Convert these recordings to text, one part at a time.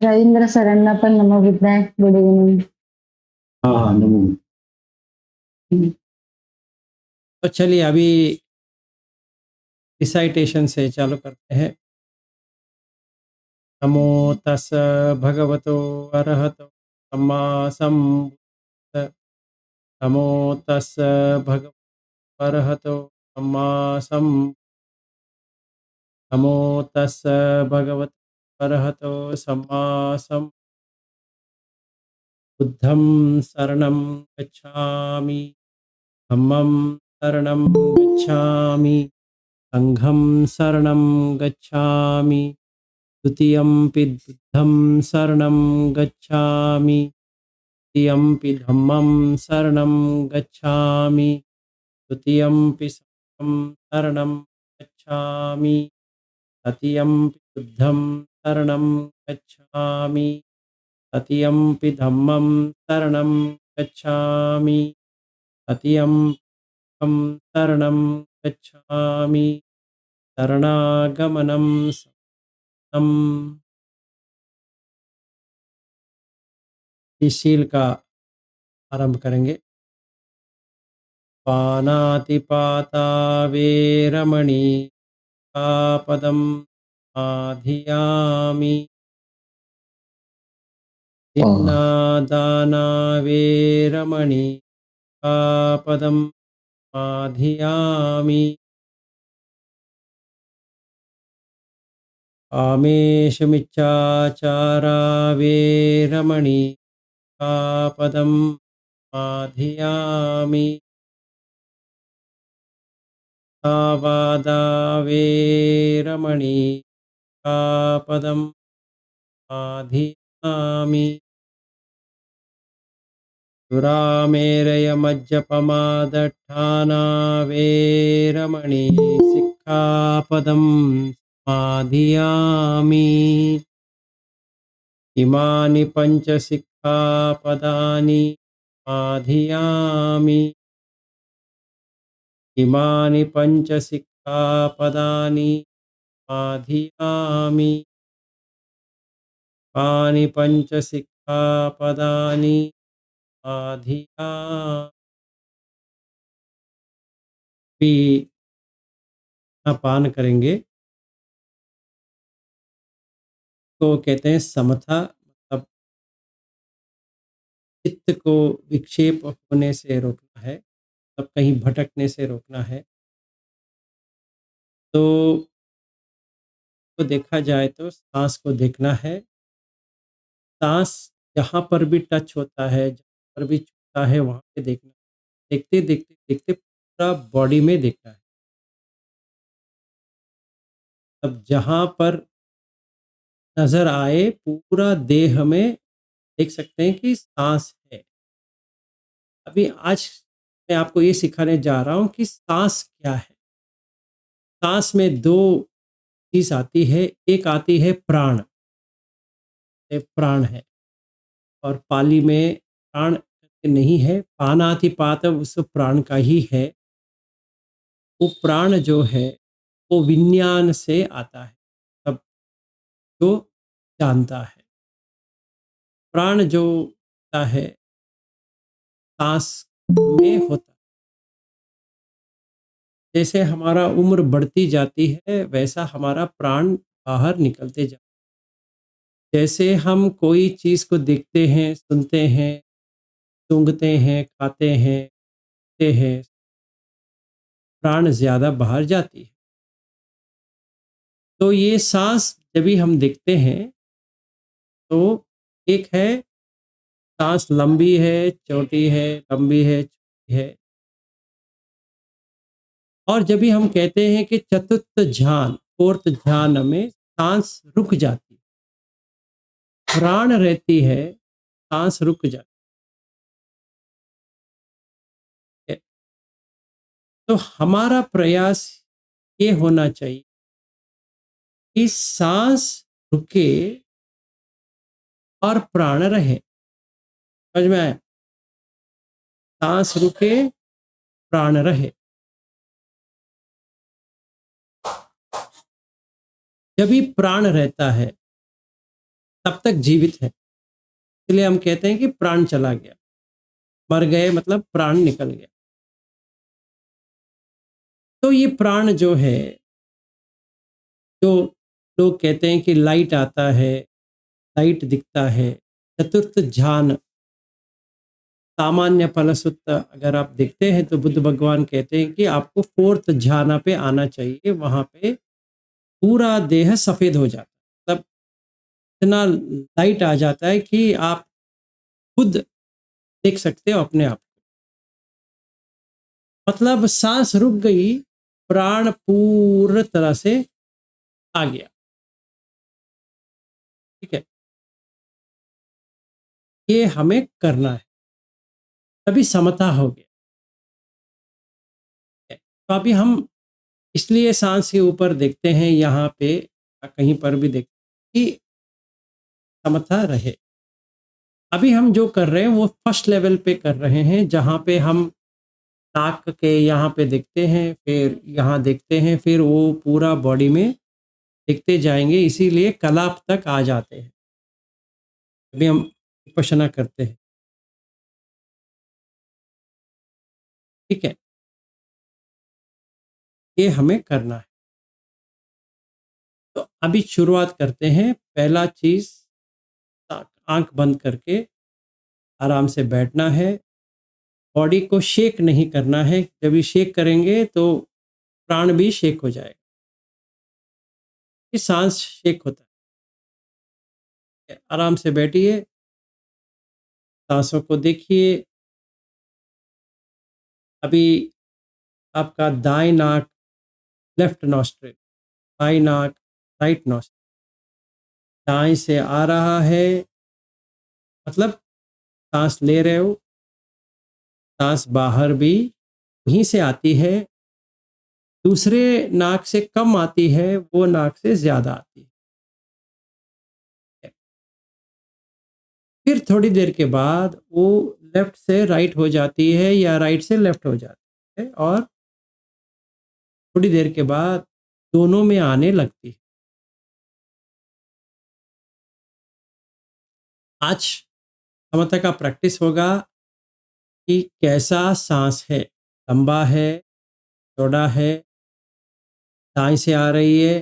रवींद्र सरांना पण नमोबुद्धाय. Good evening. हाँ हाँ नमो। तो चलिए अभी रिसाइटेशन से चालू करते हैं। नमो तस् भगवतो अरहतो सम्मा सम्बुद्ध। नमो तस् भगवतो अरहतो सम्मा सम्बुद्ध। नमो तस् भगवतो अरहतो सम्मा सम्बुद्धं। बुद्धं शरणं गच्छामि, धम्मं शरणं गच्छामि, संघं शरणं गच्छामि, द्वितीयंपि बुद्धं शरणं गच्छामि, तृतीयंपि धम्मं शरणं गच्छामि, तृतीयंपि संघं शरणं गच्छामि, तृतीयंपि बुद्धं शरणं गच्छामि, तृतीयंपि धम्मं शरणं गच्छामि, तृतीयं शरणं गच्छामि, शरणागमनं शरणं। इस शील का आरंभ करेंगे। पानातिपाता वेरमणि पदम आधियामि, दाना वेरमणि पदम आधियामि, आमेषमिच्छाचारा वेरमणि पदम आधियामि, सावादा वेरमणि पदम आधियामि, दुरामेरयमज्जपमादट्ठाना वेरमणि सिक्खापदं समाधियामि, इमानि पंचसिक्खापदानि समाधियामि, इमानि पंचसिक्खापदानि समाधियामि, इमानि पंचसिक्खापदानि भी पान करेंगे तो कहते हैं समथा, मतलब चित्त को विक्षेप होने से रोकना है, तब कहीं भटकने से रोकना है। तो देखा जाए तो सांस को देखना है। सांस जहाँ पर भी टच होता है, जहाँ पर भी छूता है, वहाँ पे देखना। देखते देखते देखते पूरा बॉडी में देखना है। अब जहाँ पर नजर आए पूरा देह में देख सकते हैं कि सांस है। अभी आज मैं आपको ये सिखाने जा रहा हूँ कि सांस क्या है। सांस में दो चीज आती है, एक आती है प्राण, ये प्राण है, और पाली में प्राण नहीं है, पानातिपात उस प्राण का ही है। वो प्राण जो है वो विज्ञान से आता है, सब जो जानता है। प्राण जो होता है सांस में होता है। जैसे हमारा उम्र बढ़ती जाती है वैसा हमारा प्राण बाहर निकलते जाता है। जैसे हम कोई चीज़ को देखते हैं, सुनते हैं, सूंघते हैं, खाते हैं, पीते हैं, प्राण ज़्यादा बाहर जाती है। तो ये सांस जब भी हम देखते हैं तो एक है सांस लंबी है, छोटी है, लंबी है, छोटी है। और जब भी हम कहते हैं कि चतुर्थ ध्यान, फोर्थ ध्यान में सांस रुक जाती है, प्राण रहती है, सांस रुक जाती है। तो हमारा प्रयास ये होना चाहिए कि सांस रुके और प्राण रहे। समझ में आया? सांस रुके, प्राण रहे। जब भी प्राण रहता है तब तक जीवित है, इसलिए हम कहते हैं कि प्राण चला गया। मर गए मतलब प्राण निकल गया। तो ये प्राण जो है, जो लोग कहते हैं कि लाइट आता है, लाइट दिखता है, चतुर्थ ध्यान, सामान्य फलश्रुत अगर आप देखते हैं तो बुद्ध भगवान कहते हैं कि आपको फोर्थ ध्यान पे आना चाहिए, वहां पे पूरा देह सफेद हो जाता है, मतलब इतना लाइट आ जाता है कि आप खुद देख सकते हो अपने आप को। मतलब सांस रुक गई, प्राण पूर्ण तरह से आ गया। ठीक है, ये हमें करना है, तभी समता हो गया है। तो अभी हम इसलिए सांस के ऊपर देखते हैं, यहाँ पे या कहीं पर भी देखते हैं कि समता रहे। अभी हम जो कर रहे हैं वो फर्स्ट लेवल पे कर रहे हैं, जहाँ पे हम नाक के यहाँ पे देखते हैं, फिर यहाँ देखते हैं, फिर वो पूरा बॉडी में देखते जाएंगे, इसीलिए कलाप तक आ जाते हैं। अभी हम विपश्यना करते हैं। ठीक है, ये हमें करना है। तो अभी शुरुआत करते हैं। पहला चीज, आंख बंद करके आराम से बैठना है। बॉडी को शेक नहीं करना है, जब भी शेक करेंगे तो प्राण भी शेक हो जाएगा। ये सांस शेक होता है। आराम से बैठिए, सांसों को देखिए। अभी आपका दाएं नाक लेफ्ट नॉस्ट्रिल, बाई नाक राइट नॉस्ट्रिल, दाएं से आ रहा है मतलब सांस ले रहे हो, सांस बाहर भी वहीं से आती है। दूसरे नाक से कम आती है, वो नाक से ज्यादा आती है। फिर थोड़ी देर के बाद वो लेफ्ट से राइट हो जाती है या राइट से लेफ्ट हो जाती है, और थोड़ी देर के बाद दोनों में आने लगती है। आज समता का प्रैक्टिस होगा कि कैसा सांस है, लंबा है, चौड़ा है, दाएं से आ रही है,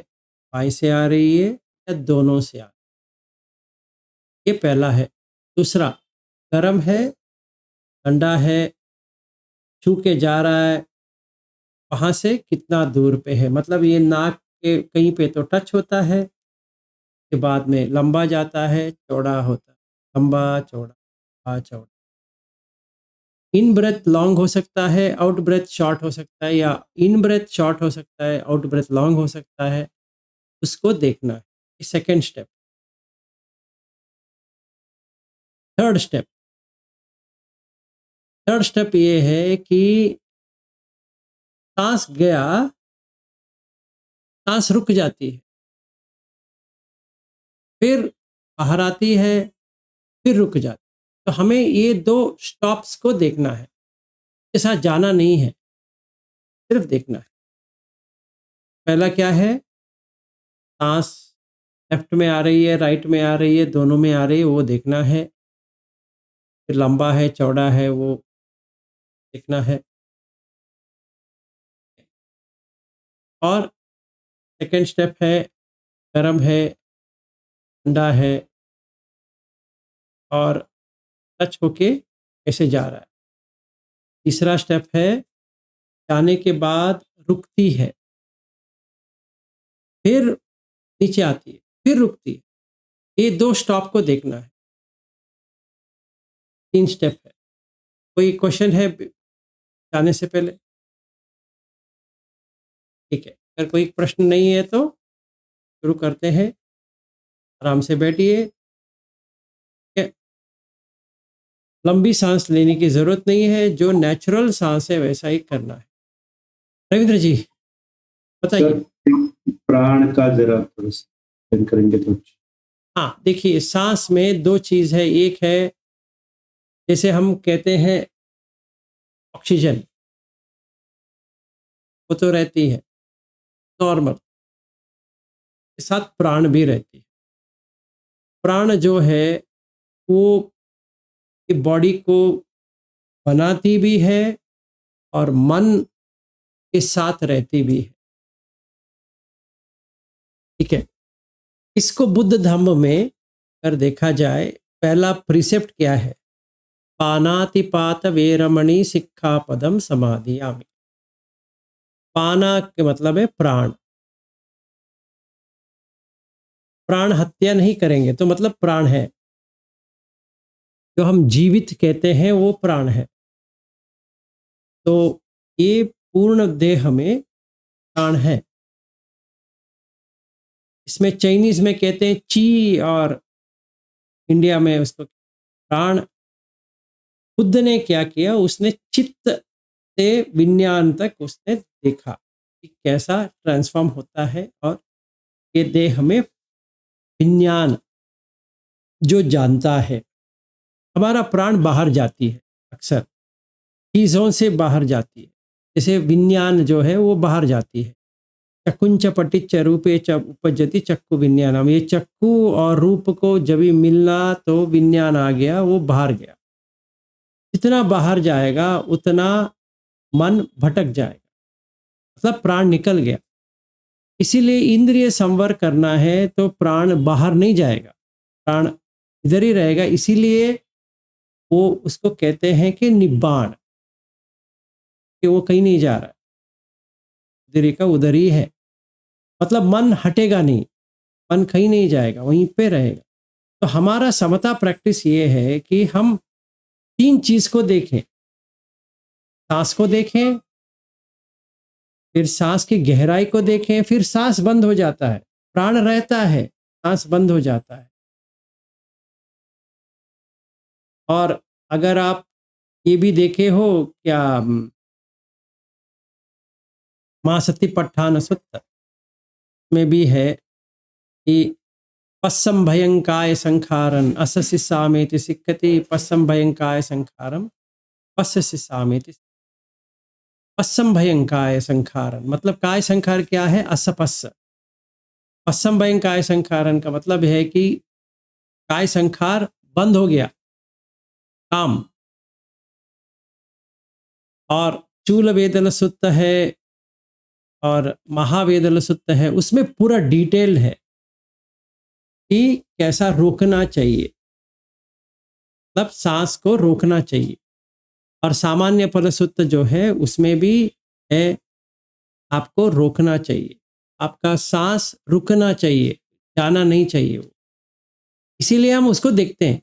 बाएं से आ रही है, या दोनों से आ रही है। ये पहला है। दूसरा, गर्म है, ठंडा है, छू के जा रहा है, वहाँ से कितना दूर पे है, मतलब ये नाक के कहीं पे तो टच होता है, के बाद में लंबा जाता है, चौड़ा होता है, लंबा चौड़ा, लंबा चौड़ा। इन ब्रेथ लॉन्ग हो सकता है, आउट ब्रेथ शॉर्ट हो सकता है, या इन ब्रेथ शॉर्ट हो सकता है, आउट ब्रेथ लॉन्ग हो सकता है, उसको देखना है। Second step. Third step, third step ये है कि सांस गया, सांस रुक जाती है, फिर बाहर आती है, फिर रुक जाती है। तो हमें ये दो स्टॉप्स को देखना है, के साथ जाना नहीं है, सिर्फ देखना है। पहला क्या है, सांस लेफ्ट में आ रही है, राइट में आ रही है, दोनों में आ रही है, वो देखना है। फिर लंबा है, चौड़ा है, वो देखना है। और सेकंड स्टेप है, गर्म है, ठंडा है, और टच होके कैसे जा रहा है। तीसरा स्टेप है, जाने के बाद रुकती है, फिर नीचे आती है, फिर रुकती है। ये दो स्टॉप को देखना है। तीन स्टेप है। कोई क्वेश्चन है जाने से पहले? ठीक है, अगर कोई प्रश्न नहीं है तो शुरू करते हैं। आराम से बैठिए। ठीक है? लंबी सांस लेने की जरूरत नहीं है, जो नेचुरल सांस है वैसा ही करना है। रविंद्र जी बताइए। सर, प्राण का जरा थोड़ा सा explain करेंगे तो अच्छा। हाँ, देखिए सांस में दो चीज है। एक है, जैसे हम कहते हैं ऑक्सीजन, वो तो रहती है नॉर्मल, के साथ प्राण भी रहती है। प्राण जो है वो बॉडी को बनाती भी है और मन के साथ रहती भी है। ठीक है, इसको बुद्ध धम्म में अगर देखा जाए, पहला प्रिसेप्ट क्या है? पानातिपात वेरमणि सिक्खापदम समाधियामि। पाना के मतलब है प्राण, प्राण हत्या नहीं करेंगे तो मतलब प्राण है, जो हम जीवित कहते हैं वो प्राण है। तो ये पूर्ण देह में प्राण है। इसमें चाइनीज में कहते हैं ची, और इंडिया में उसको प्राण। बुद्ध ने क्या किया, उसने चित्त से विज्ञान तक उसने देखा कि कैसा ट्रांसफॉर्म होता है, और ये देह में विज्ञान जो जानता है। हमारा प्राण बाहर जाती है, अक्सर चीज़ों से बाहर जाती है, जैसे विज्ञान जो है वो बाहर जाती है। चकुंच पटिच रूपे च उपजति चक्कु विज्ञानम। ये चक्कू और रूप को जब भी मिलना तो विज्ञान आ गया, वो बाहर गया। जितना बाहर जाएगा उतना मन भटक जाएगा, मतलब प्राण निकल गया। इसीलिए इंद्रिय संवर करना है तो प्राण बाहर नहीं जाएगा, प्राण इधर ही रहेगा। इसीलिए वो उसको कहते हैं कि निब्बाण, कि वो कहीं नहीं जा रहा है, उधर का उधर ही है। मतलब मन हटेगा नहीं, मन कहीं नहीं जाएगा, वहीं पे रहेगा। तो हमारा समता प्रैक्टिस ये है कि हम तीन चीज को देखें, सांस को देखें, फिर सांस की गहराई को देखें, फिर सांस बंद हो जाता है, प्राण रहता है, सांस बंद हो जाता है। और अगर आप ये भी देखे हो क्या, महासतिपट्ठान सुत्त में भी है कि पस्सम भयंकाय संखारन अससि सामेति सिक्खति, पस्सम भयंकाय संखारम पस्सि सामेति। पस्सम भयंकाय संखारन मतलब काय संखार क्या है? असपस्स। पस्सम भयंकाय संखारन का मतलब है कि काय संखार बंद हो गया, काम। और चूल वेदल सुत्त है और महावेदल सुत्त है, उसमें पूरा डिटेल है कि कैसा रोकना चाहिए, मतलब सांस को रोकना चाहिए। और सामान्य फलसुत्त जो है उसमें भी है, आपको रोकना चाहिए, आपका सांस रुकना चाहिए, जाना नहीं चाहिए वो। इसीलिए हम उसको देखते हैं,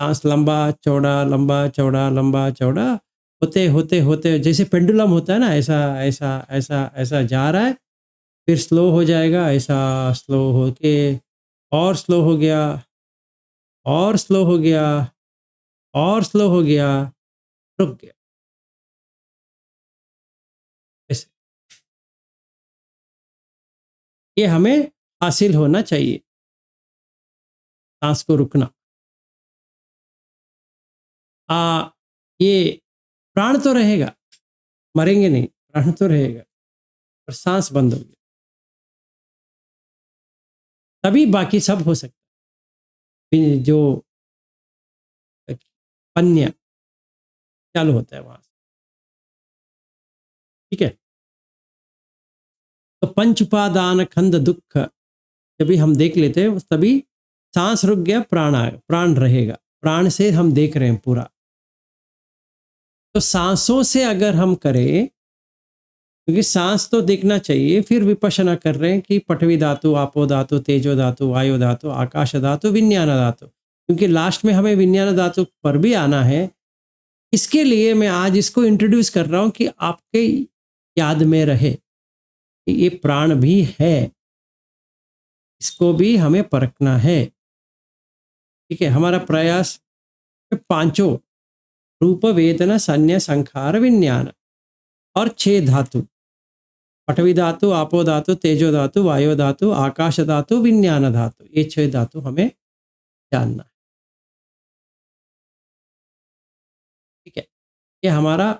सांस लंबा चौड़ा लंबा चौड़ा लंबा चौड़ा होते होते होते, जैसे पेंडुलम होता है ना, ऐसा ऐसा ऐसा ऐसा जा रहा है, फिर स्लो हो जाएगा, ऐसा स्लो होके और स्लो हो गया, और स्लो हो गया, और स्लो हो गया, रुक गया, ऐसे। ये हमें हासिल होना चाहिए, सांस को रुकना। ये प्राण तो रहेगा, मरेंगे नहीं, प्राण तो रहेगा, और सांस बंद हो गई, तभी बाकी सब हो सकता है। जो अन्य चालू होता है वहां से। ठीक है, तो पंच उपादान खंड दुख जब भी हम देख लेते हैं तभी सांस रुक गया, प्राण आया, प्राण रहेगा, प्राण से हम देख रहे हैं पूरा। तो सांसों से अगर हम करें, क्योंकि सांस तो देखना चाहिए, फिर विपश्यना कर रहे हैं कि पठवी धातु, आपो धातु, तेजो धातु, वायु धातु, आकाश धातु, विज्ञान धातु, क्योंकि लास्ट में हमें विज्ञान धातु पर भी आना है। इसके लिए मैं आज इसको इंट्रोड्यूस कर रहा हूं कि आपके याद में रहे कि ये प्राण भी है, इसको भी हमें परखना है। ठीक है, हमारा प्रयास पांचों रूप वेदना संज्ञा संखार विज्ञान और 6 धातु, पठवी धातु, आपो धातु, तेजो धातु, वायु धातु, आकाश धातु, विज्ञान धातु, ये 6 धातु हमें जानना है। ठीक है, ये हमारा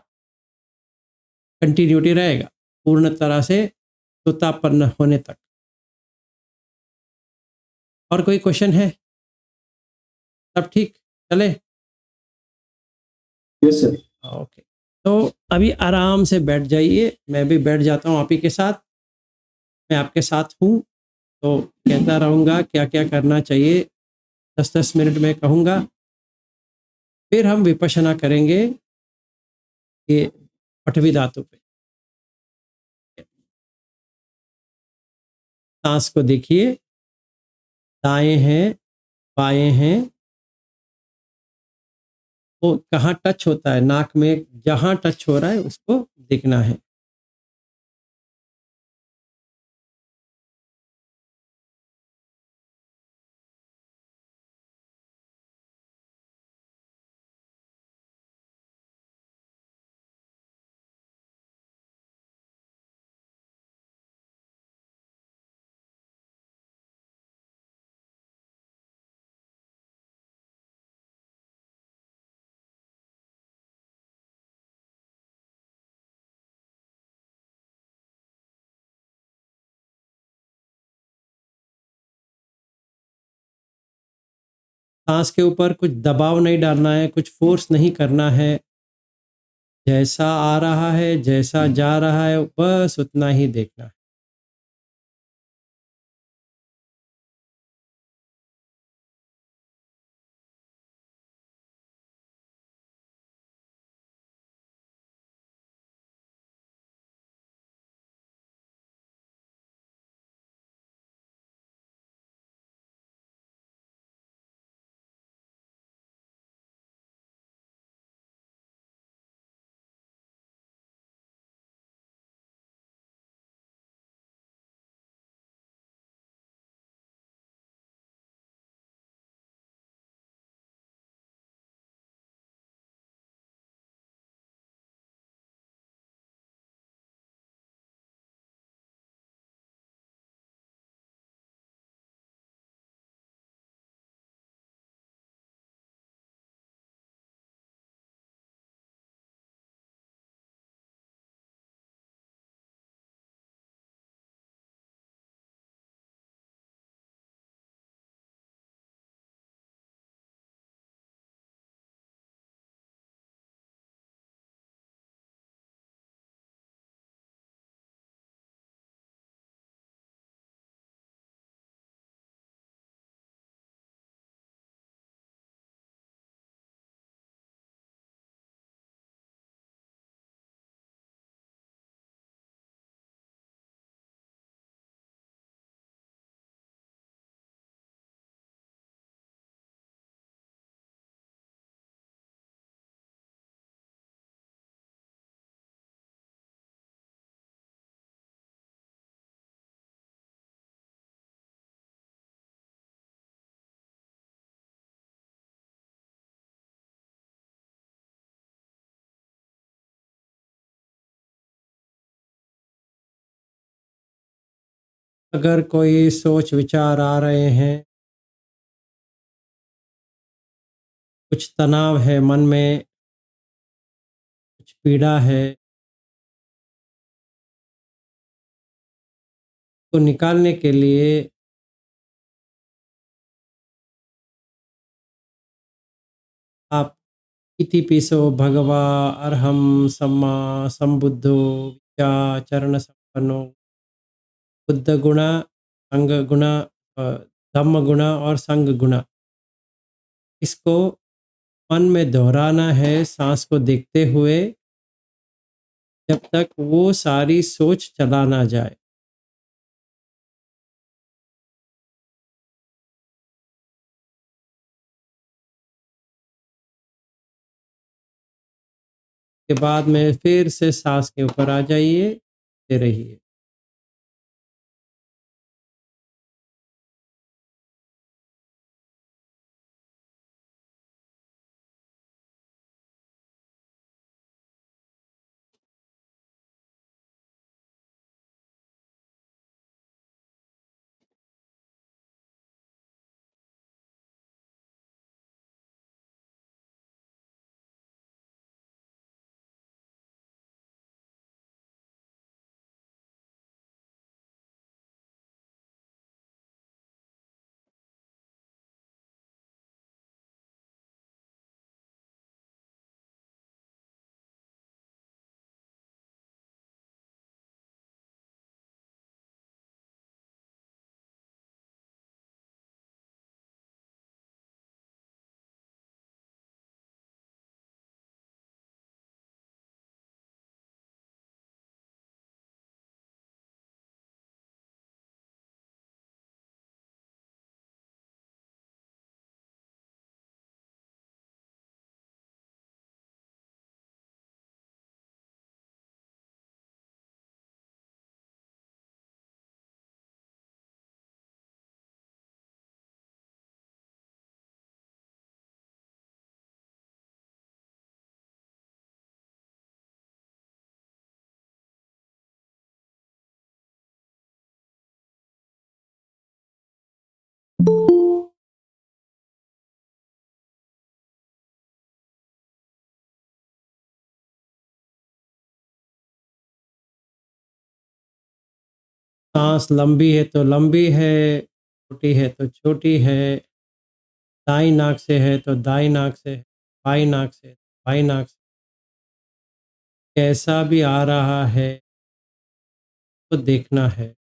कंटिन्यूटी रहेगा पूर्ण तरह से सुतापन्न होने तक। और कोई क्वेश्चन है? सब ठीक? चले? Yes sir. ओके। तो अभी आराम से बैठ जाइए, मैं भी बैठ जाता हूँ आप ही के साथ। मैं आपके साथ हूँ, तो कहता रहूँगा क्या-क्या करना चाहिए, 10-10 मिनट में कहूँगा। फिर हम विपश्यना करेंगे ये आठवीं धातु पे। साँस को देखिए, दाएँ हैं, बाएँ हैं, वो कहाँ टच होता है नाक में, जहाँ टच हो रहा है उसको देखना है। साँस के ऊपर कुछ दबाव नहीं डालना है, कुछ फ़ोर्स नहीं करना है। जैसा आ रहा है, जैसा जा रहा है, बस उतना ही देखना है। अगर कोई सोच विचार आ रहे हैं, कुछ तनाव है मन में, कुछ पीड़ा है, तो निकालने के लिए आप इतिपिसो भगवा अर्हम सम्मा संबुद्धो चरण संपन्नो बुद्ध गुणा, संग गुणा, धम्म गुणा और संग गुणा, इसको मन में दोहराना है सांस को देखते हुए, जब तक वो सारी सोच चला ना जाए। के बाद में फिर से सांस के ऊपर आ जाइए, दे रहिए। सांस लंबी है तो लंबी है, छोटी है तो छोटी है, दाई नाक से है तो दाई नाक से है, बाई नाक से बाई नाक से, कैसा भी आ रहा है तो देखना है।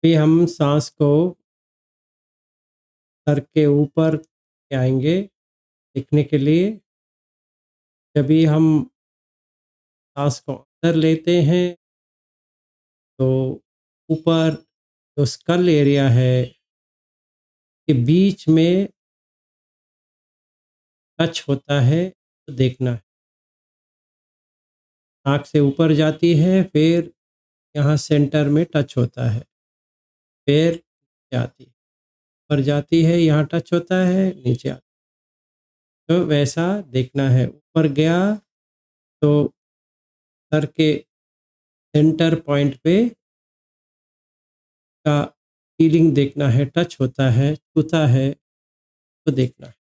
अभी हम सांस को सर के ऊपर ले आएंगे देखने के लिए। जब भी हम सांस को अंदर लेते हैं तो ऊपर जो स्कल एरिया है के बीच में टच होता है तो देखना है। नाक से ऊपर जाती है, फिर यहाँ सेंटर में टच होता है, फिर जाती है, ऊपर जाती है, यहाँ टच होता है, नीचे आता है। तो वैसा देखना है। ऊपर गया तो सर के सेंटर पॉइंट पे का फीलिंग देखना है, टच होता है, छूता है, तो देखना है।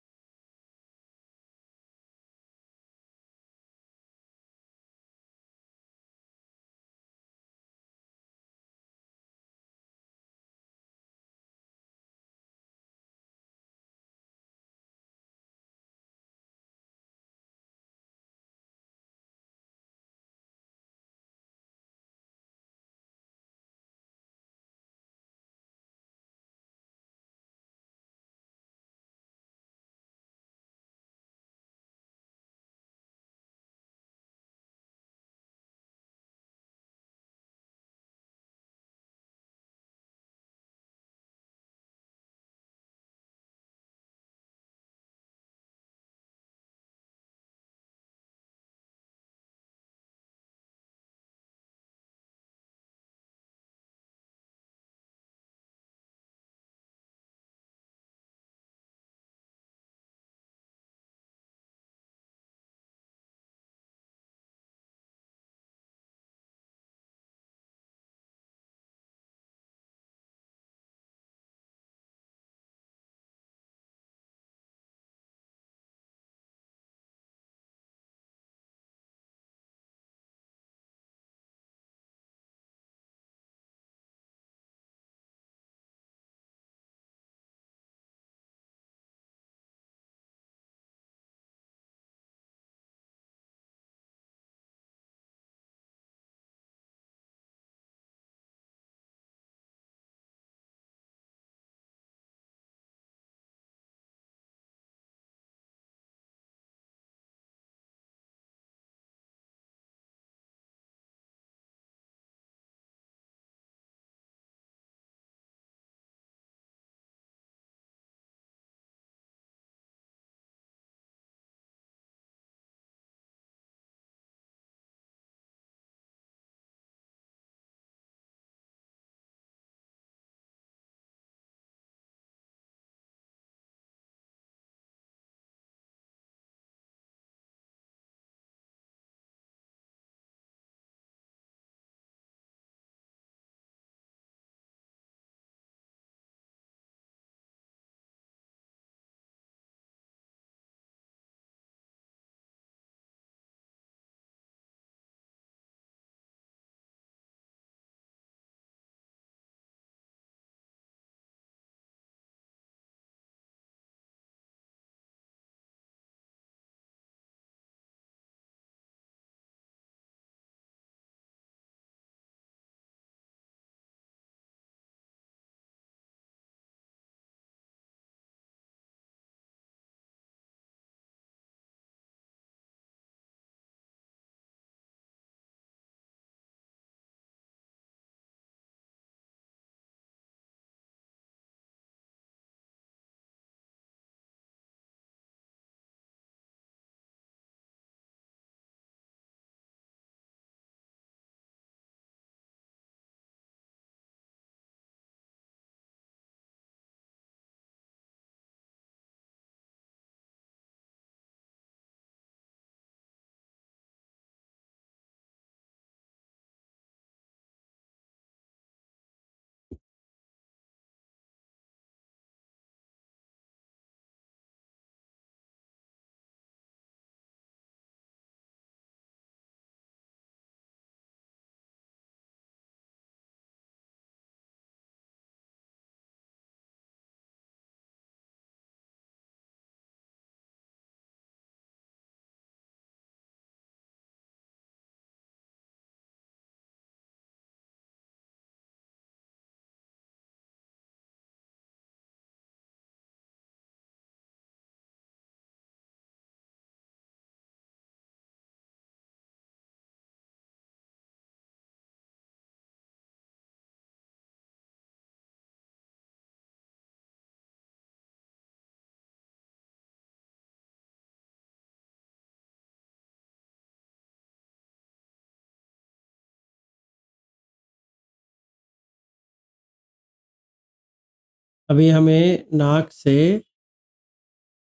अभी हमें नाक से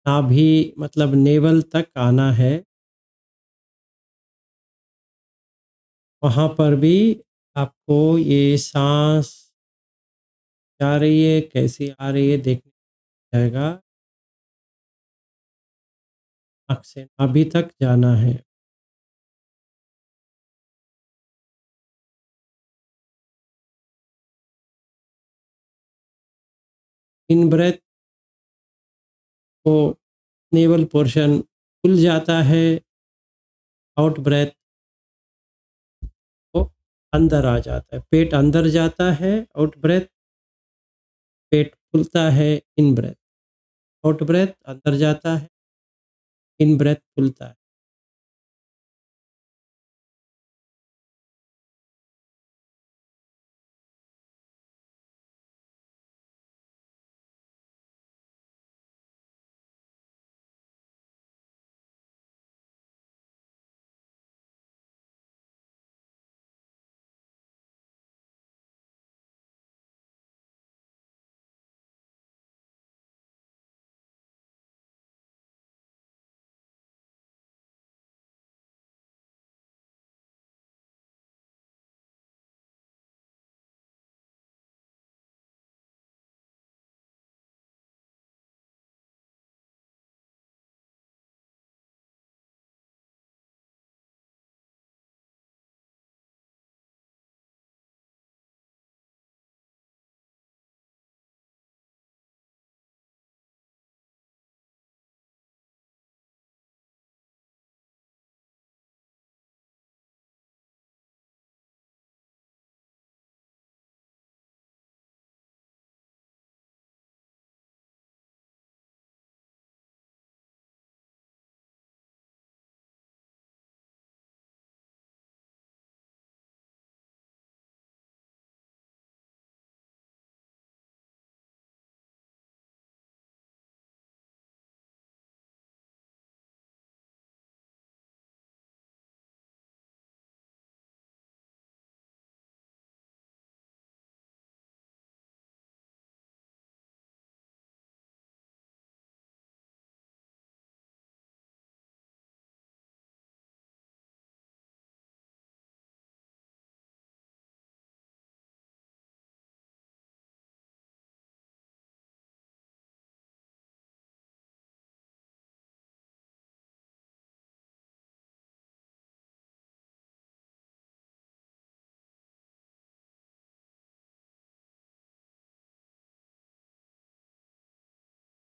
नाभि मतलब नेवल तक आना है। वहाँ पर भी आपको ये साँस जा रही है, कैसी आ रही है देखने जाएगा। नाक से नाभि तक जाना है। इन ब्रेथ को नेवल पोर्शन खुल जाता है, आउट ब्रेथ को अंदर आ जाता है, पेट अंदर जाता है, आउट ब्रेथ पेट खुलता है, इन ब्रेथ, आउट ब्रेथ अंदर जाता है, इन ब्रेथ खुलता है।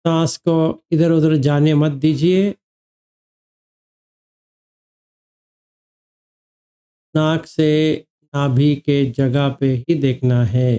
सांस को इधर उधर जाने मत दीजिए। नाक से नाभि के जगह पे ही देखना है।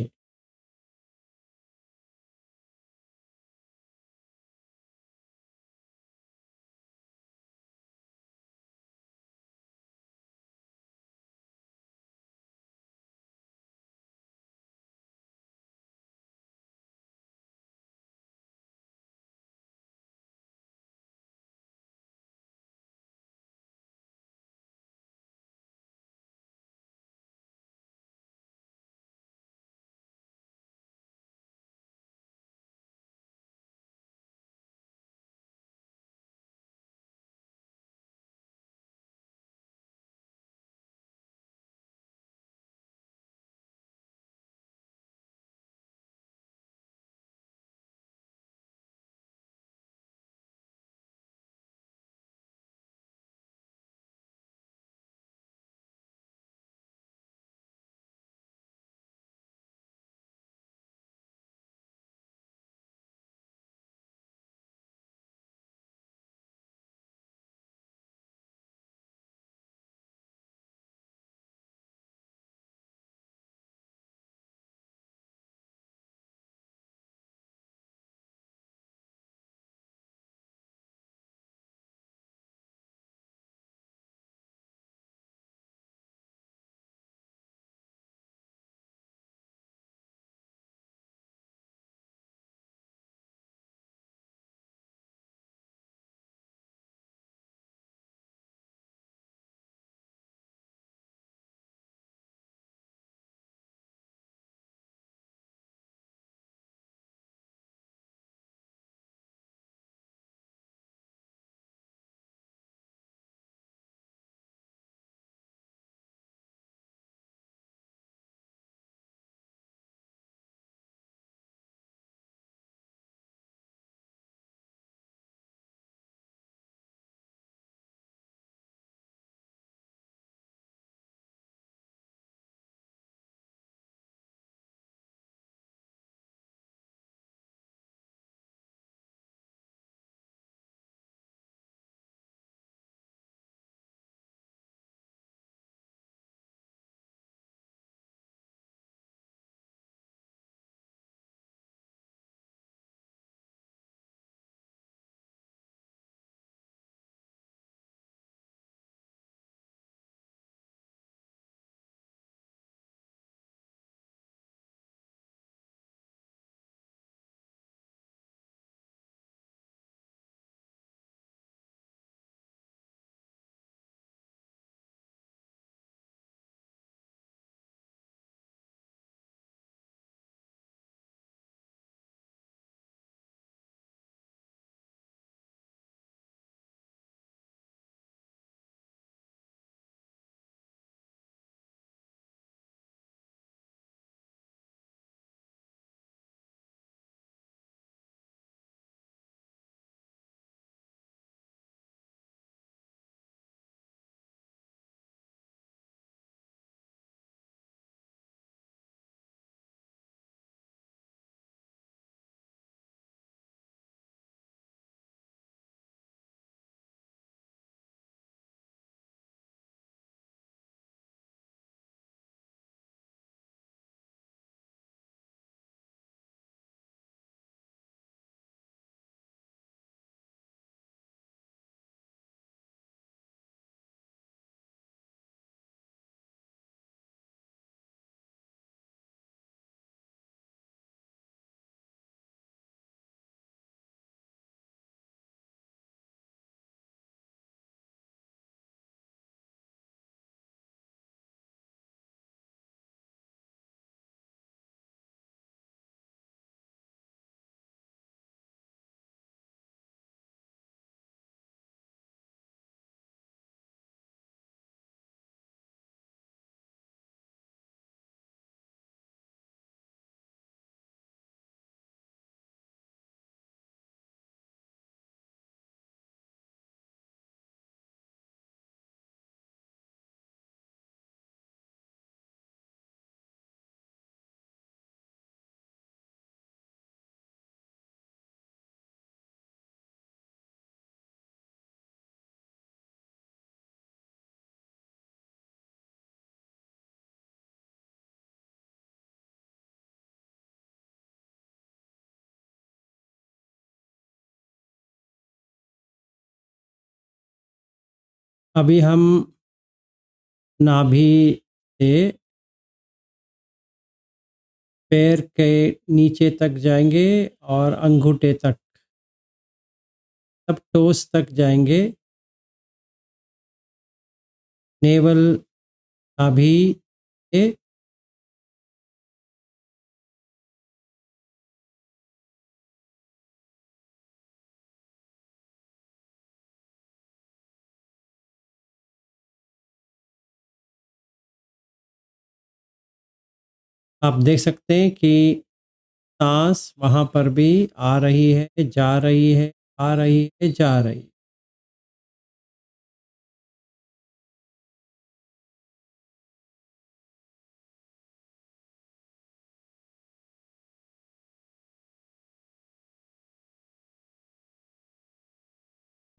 अभी हम नाभि से पैर के नीचे तक जाएँगे और अंगूठे तक, तब टोस तक जाएँगे। नेवल नाभि से आप देख सकते हैं कि साँस वहाँ पर भी आ रही है, जा रही है, आ रही है, जा रही है।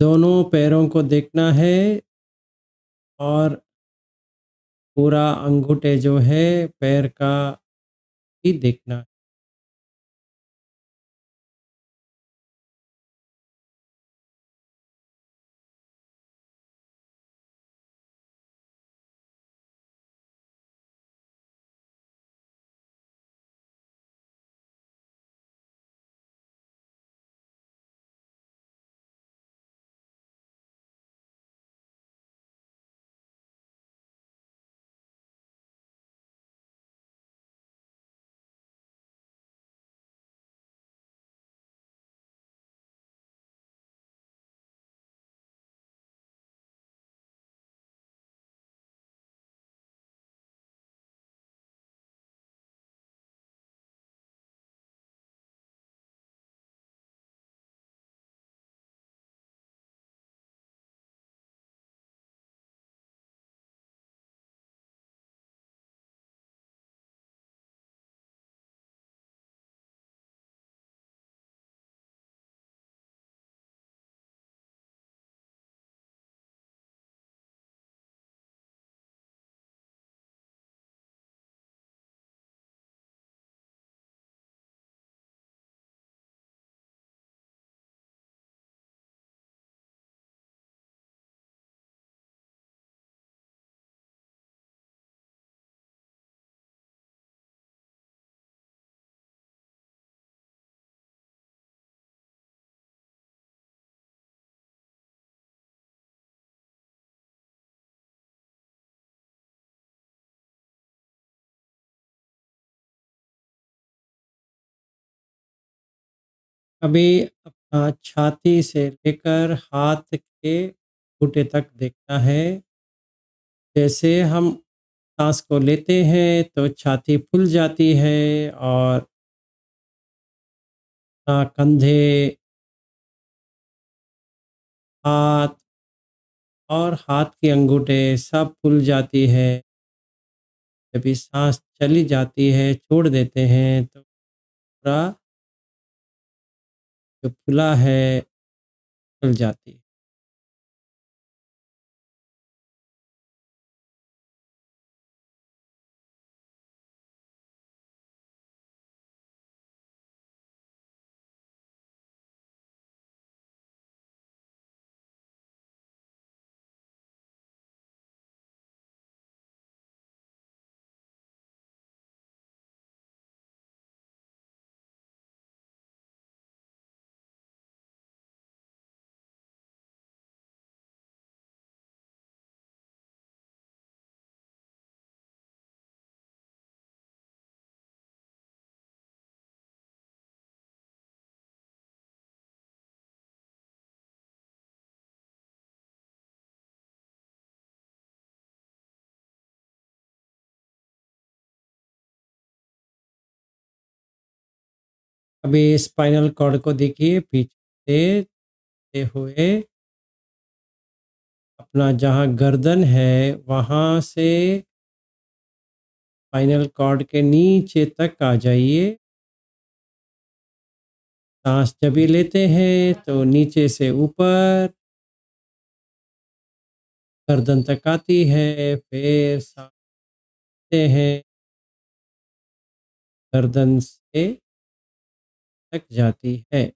दोनों पैरों को देखना है और पूरा अंगूठे जो है पैर का ही देखना है। अभी छाती से लेकर हाथ के घुटने तक देखना है। जैसे हम साँस को लेते हैं तो छाती फूल जाती है और कंधे, हाथ और हाथ के अंगूठे सब फूल जाती है। जब ये साँस चली जाती है, छोड़ देते हैं तो पूरा जो फूला है, फूल जाती है। अभी स्पाइनल कॉर्ड को देखिए पीछे से हुए अपना जहाँ गर्दन है, वहाँ से स्पाइनल कॉर्ड के नीचे तक आ जाइए। साँस जब भी लेते हैं तो नीचे से ऊपर गर्दन तक आती है, फिर साँस लेते हैं, गर्दन से तक जाती है।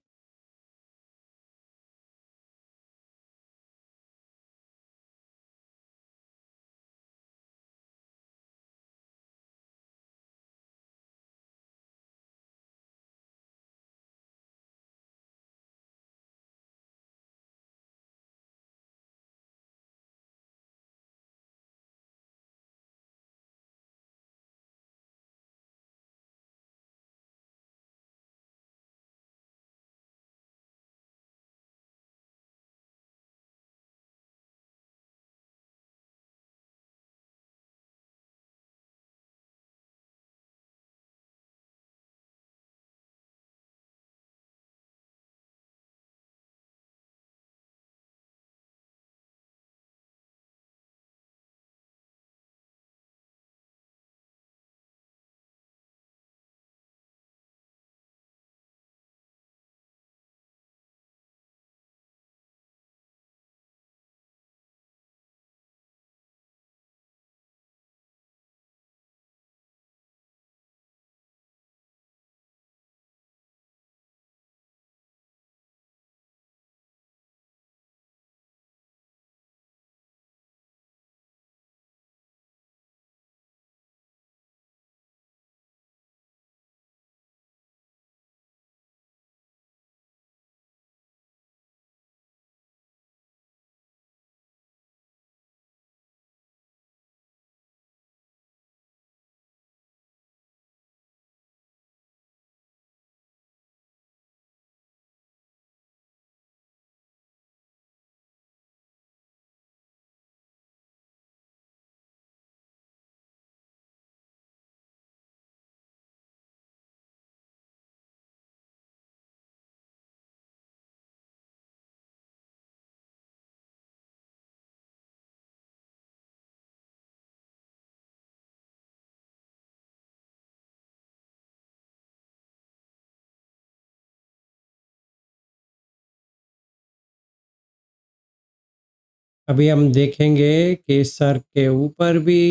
अभी हम देखेंगे कि सर के ऊपर भी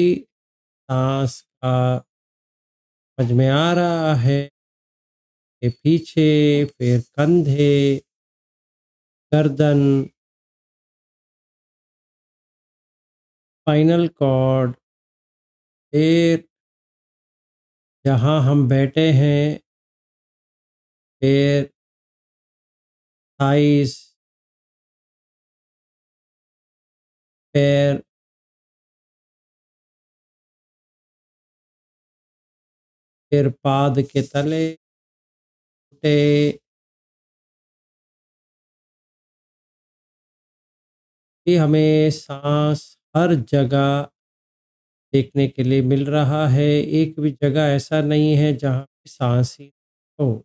साँस का समझ में आ रहा है, के पीछे, फिर कंधे, गर्दन, स्पाइनल कॉर्ड, फिर जहाँ हम बैठे हैं, फिर थाइस, पैर, फिर पाद के तले, घुटने, ये हमें साँस हर जगह देखने के लिए मिल रहा है। एक भी जगह ऐसा नहीं है जहाँ पे साँस ही हो।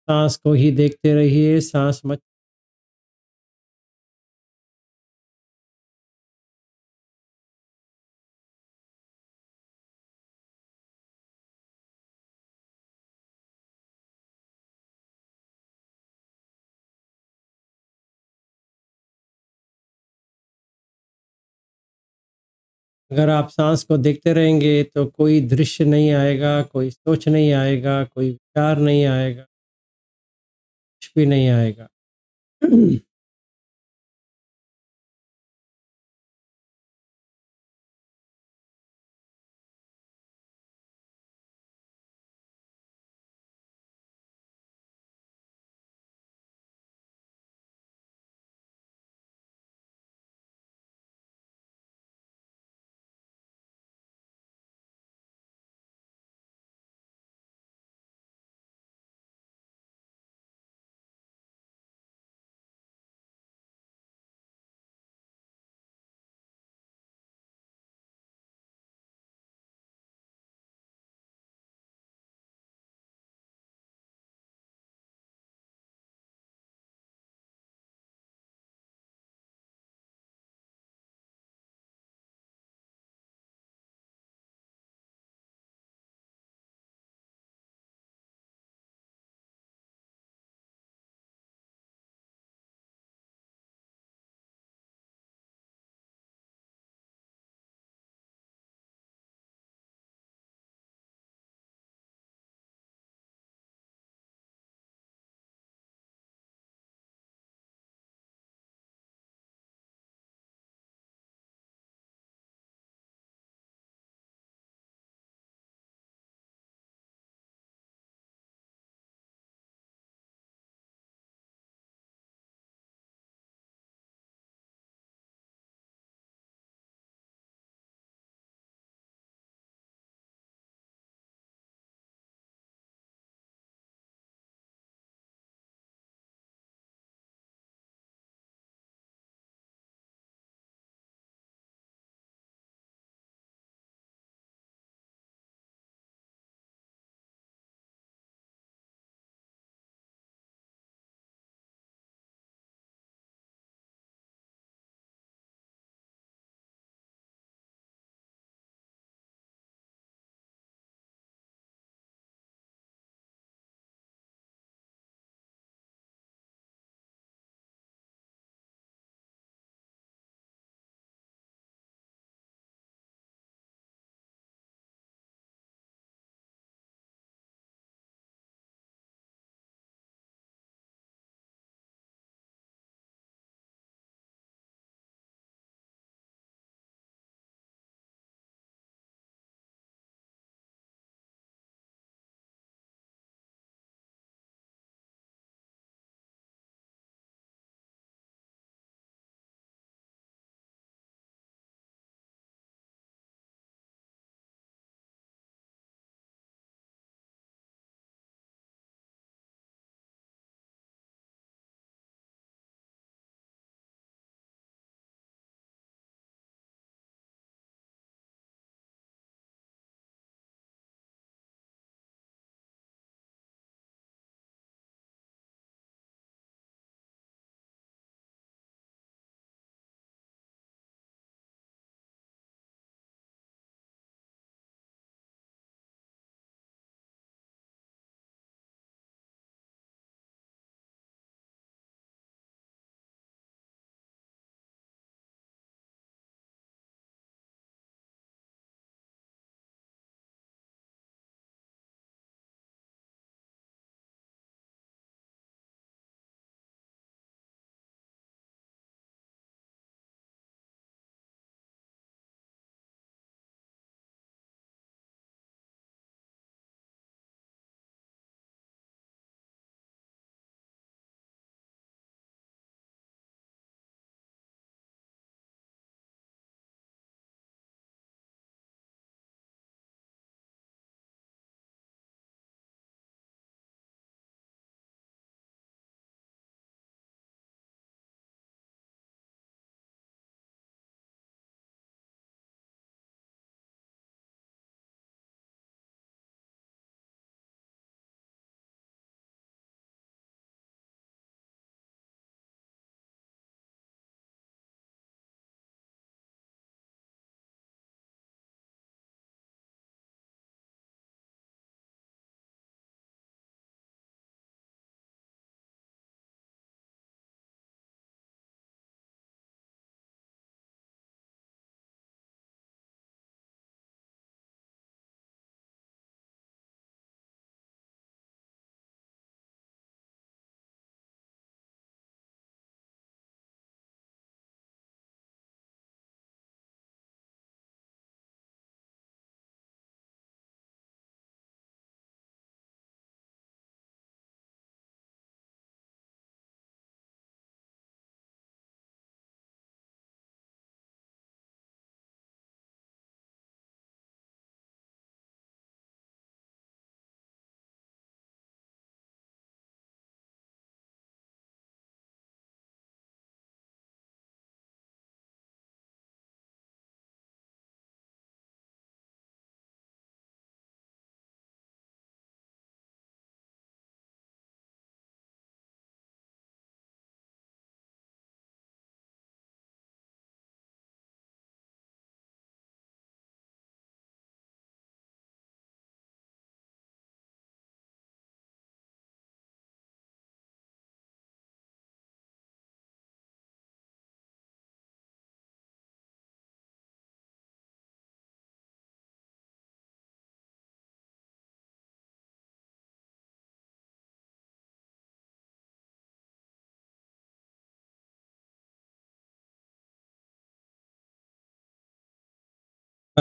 साँस को ही देखते रहिए, साँस मत अगर आप साँस को देखते रहेंगे तो कोई दृश्य नहीं आएगा, कोई सोच नहीं आएगा, कोई विचार नहीं आएगा, कुछ भी नहीं आएगा।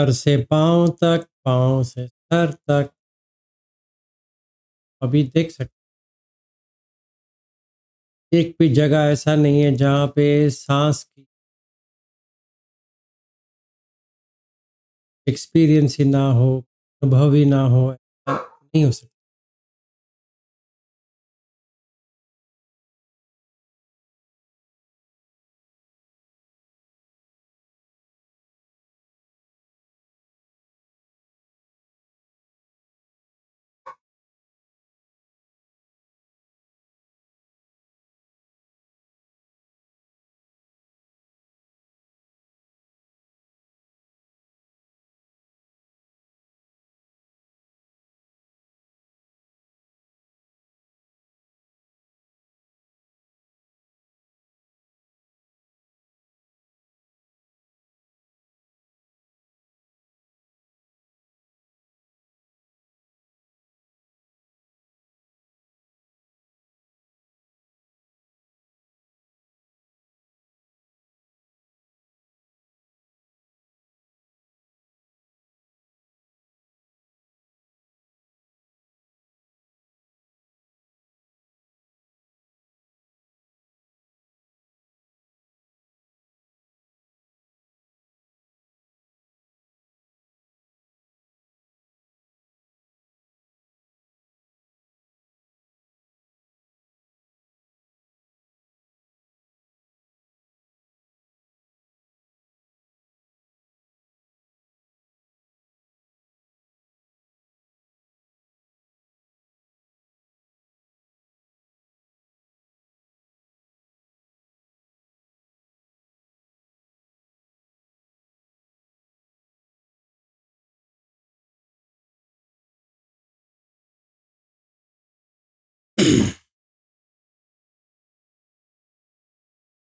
सर से पाँव तक, पाँव से सर तक। अभी देख सकते हैं, एक भी जगह ऐसा नहीं है जहाँ पे साँस की एक्सपीरियंस ही ना हो, अनुभव ही ना हो, ऐसा नहीं हो सकता।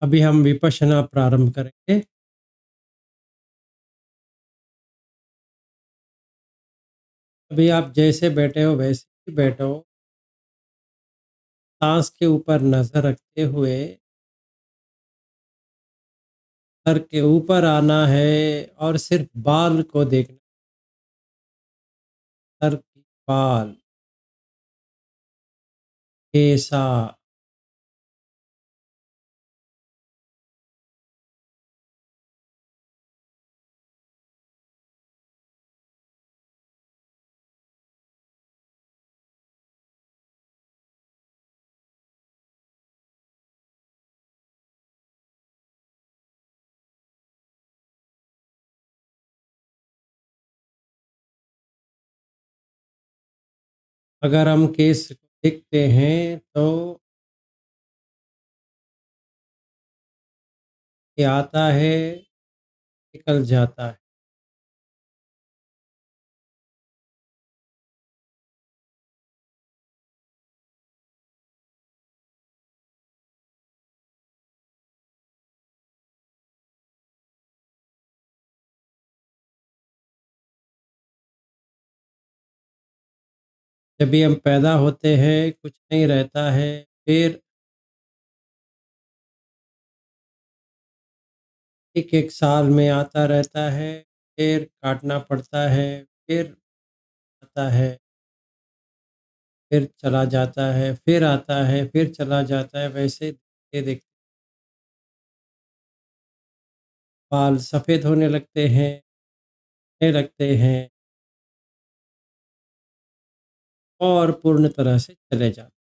अभी हम विपश्यना प्रारंभ करेंगे। अभी आप जैसे बैठे हो वैसे ही बैठो। साँस के ऊपर नज़र रखते हुए सर के ऊपर आना है और सिर्फ बाल को देखना, सर की बाल, केसा, अगर हम केस को देखते हैं तो ये आता है, निकल जाता है। जब भी हम पैदा होते हैं कुछ नहीं रहता है, फिर एक-एक साल में आता रहता है, फिर काटना पड़ता है, फिर आता है, फिर चला जाता है, फिर आता है, फिर चला जाता है। वैसे देखते-देखते बाल सफ़ेद होने लगते हैं, लगते हैं और पूर्ण तरह से चले जाते हैं।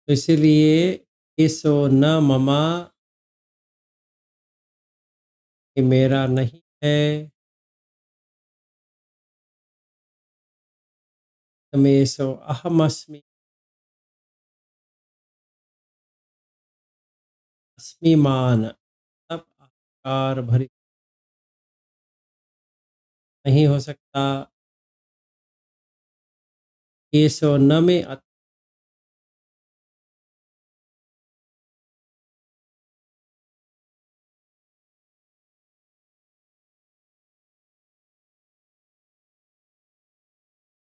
तो इसीलिए "एसो न मम" ये मेरा नहीं है, "तमेसो अहमस्मि, अस्मिमान्" सब अहंकार भरी नहीं हो सकता। "एसो न मे अत"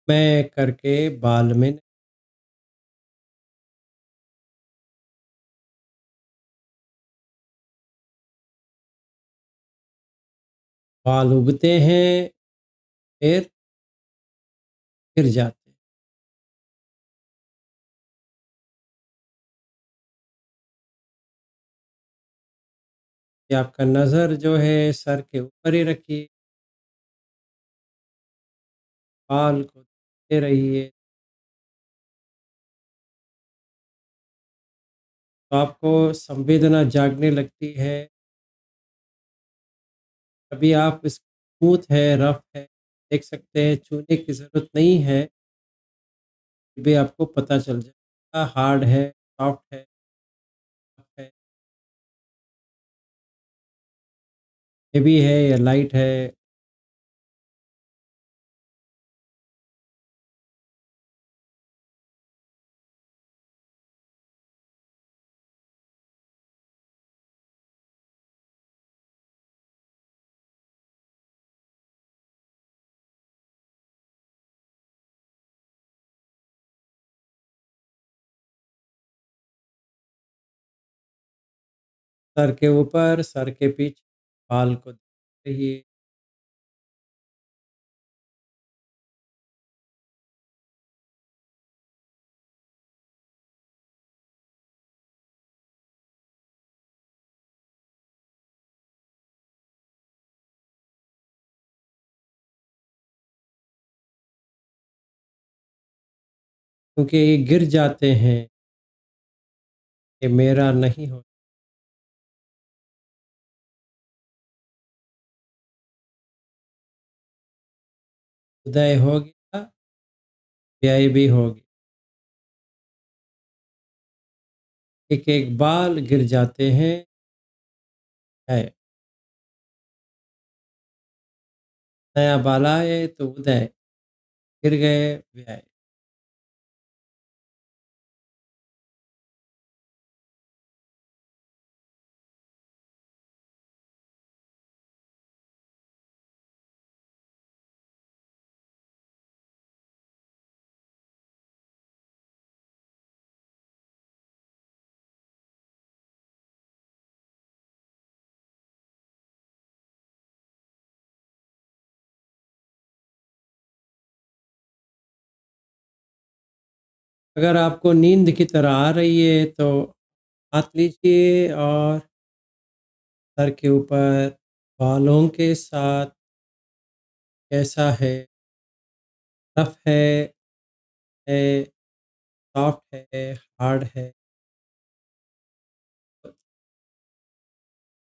मैं करके बाल में बाल उगते हैं, फिर गिर जाते हैं। कि आपका नज़र जो है सर के ऊपर ही रखिए, बाल को देखते रहिए, तो आपको संवेदना जागने लगती है। अभी आप स्मूथ है, रफ है, देख सकते हैं, छूने की ज़रूरत नहीं है, फिर भी आपको पता चल जाएगा हार्ड है, सॉफ्ट है, रफ है, हेवी है या लाइट है। सर के ऊपर, सर के पीछे, बाल को देखते रहिए। क्योंकि ये गिर जाते हैं, ये मेरा नहीं हो, उदय हो गया, व्यय भी हो गया। एक-एक बाल गिर जाते हैं, है। नया बाल आए तो उदय, गिर गए, व्यय। अगर आपको नींद की तरह आ रही है तो हाथ लीजिए और सर के ऊपर बालों के साथ कैसा है, रफ है, सॉफ्ट है, हार्ड है,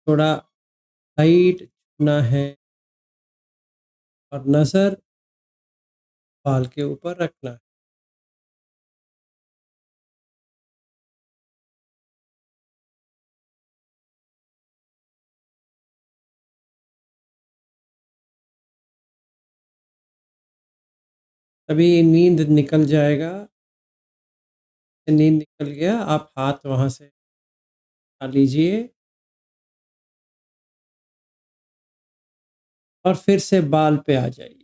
थोड़ा लाइट छूना है और नज़र बाल के ऊपर रखना है। तभी नींद निकल जाएगा, नींद निकल गया, आप हाथ वहाँ से उठा लीजिए और फिर से बाल पे आ जाइए।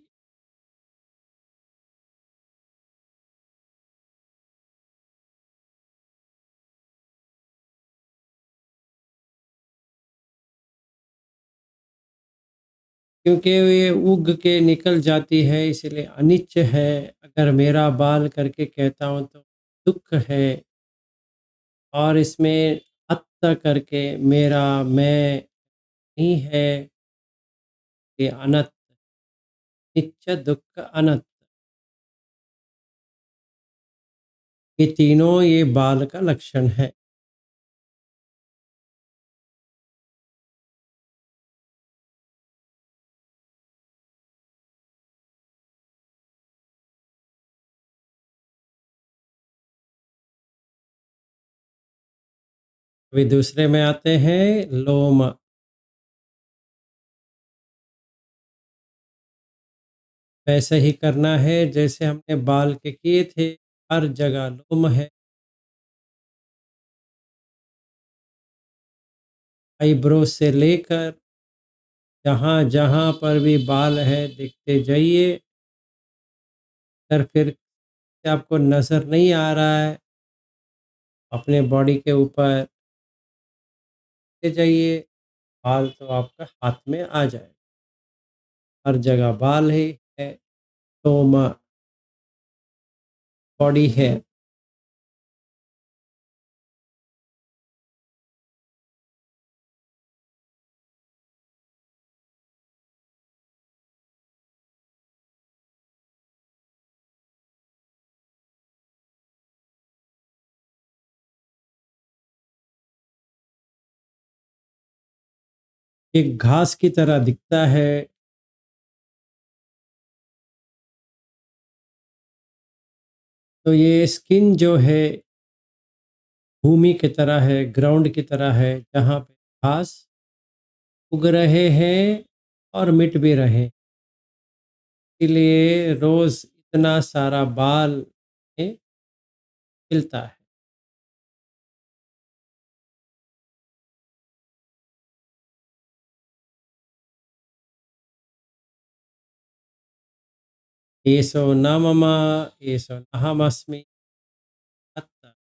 क्योंकि ये उग के निकल जाती है इसीलिए अनिच्च है। अगर मेरा बाल करके कहता हूँ तो दुःख है और इसमें अत्त करके मेरा मैं नहीं है, ये अनंत, नित्य दुःख अनंत, ये तीनों ये बाल का लक्षण है। अभी दूसरे में आते हैं लोम। वैसे ही करना है जैसे हमने बाल के किए थे, हर जगह लोम है। आईब्रो से लेकर जहाँ-जहाँ पर भी बाल है देखते जाइए। अगर फिर से आपको नज़र नहीं आ रहा है, अपने बॉडी के ऊपर ले जाइए, बाल तो आपका हाथ में आ जाएगा। हर जगह बाल है, तो बॉडी है। एक घास की तरह दिखता है। तो ये स्किन जो है भूमि की तरह है, ग्राउंड की तरह है, जहाँ पे घास उग रहे हैं और मिट भी रहे। इसीलिए रोज़ इतना सारा बाल में खिलता है। एषो न मम, एषो नाहमस्मि। अतः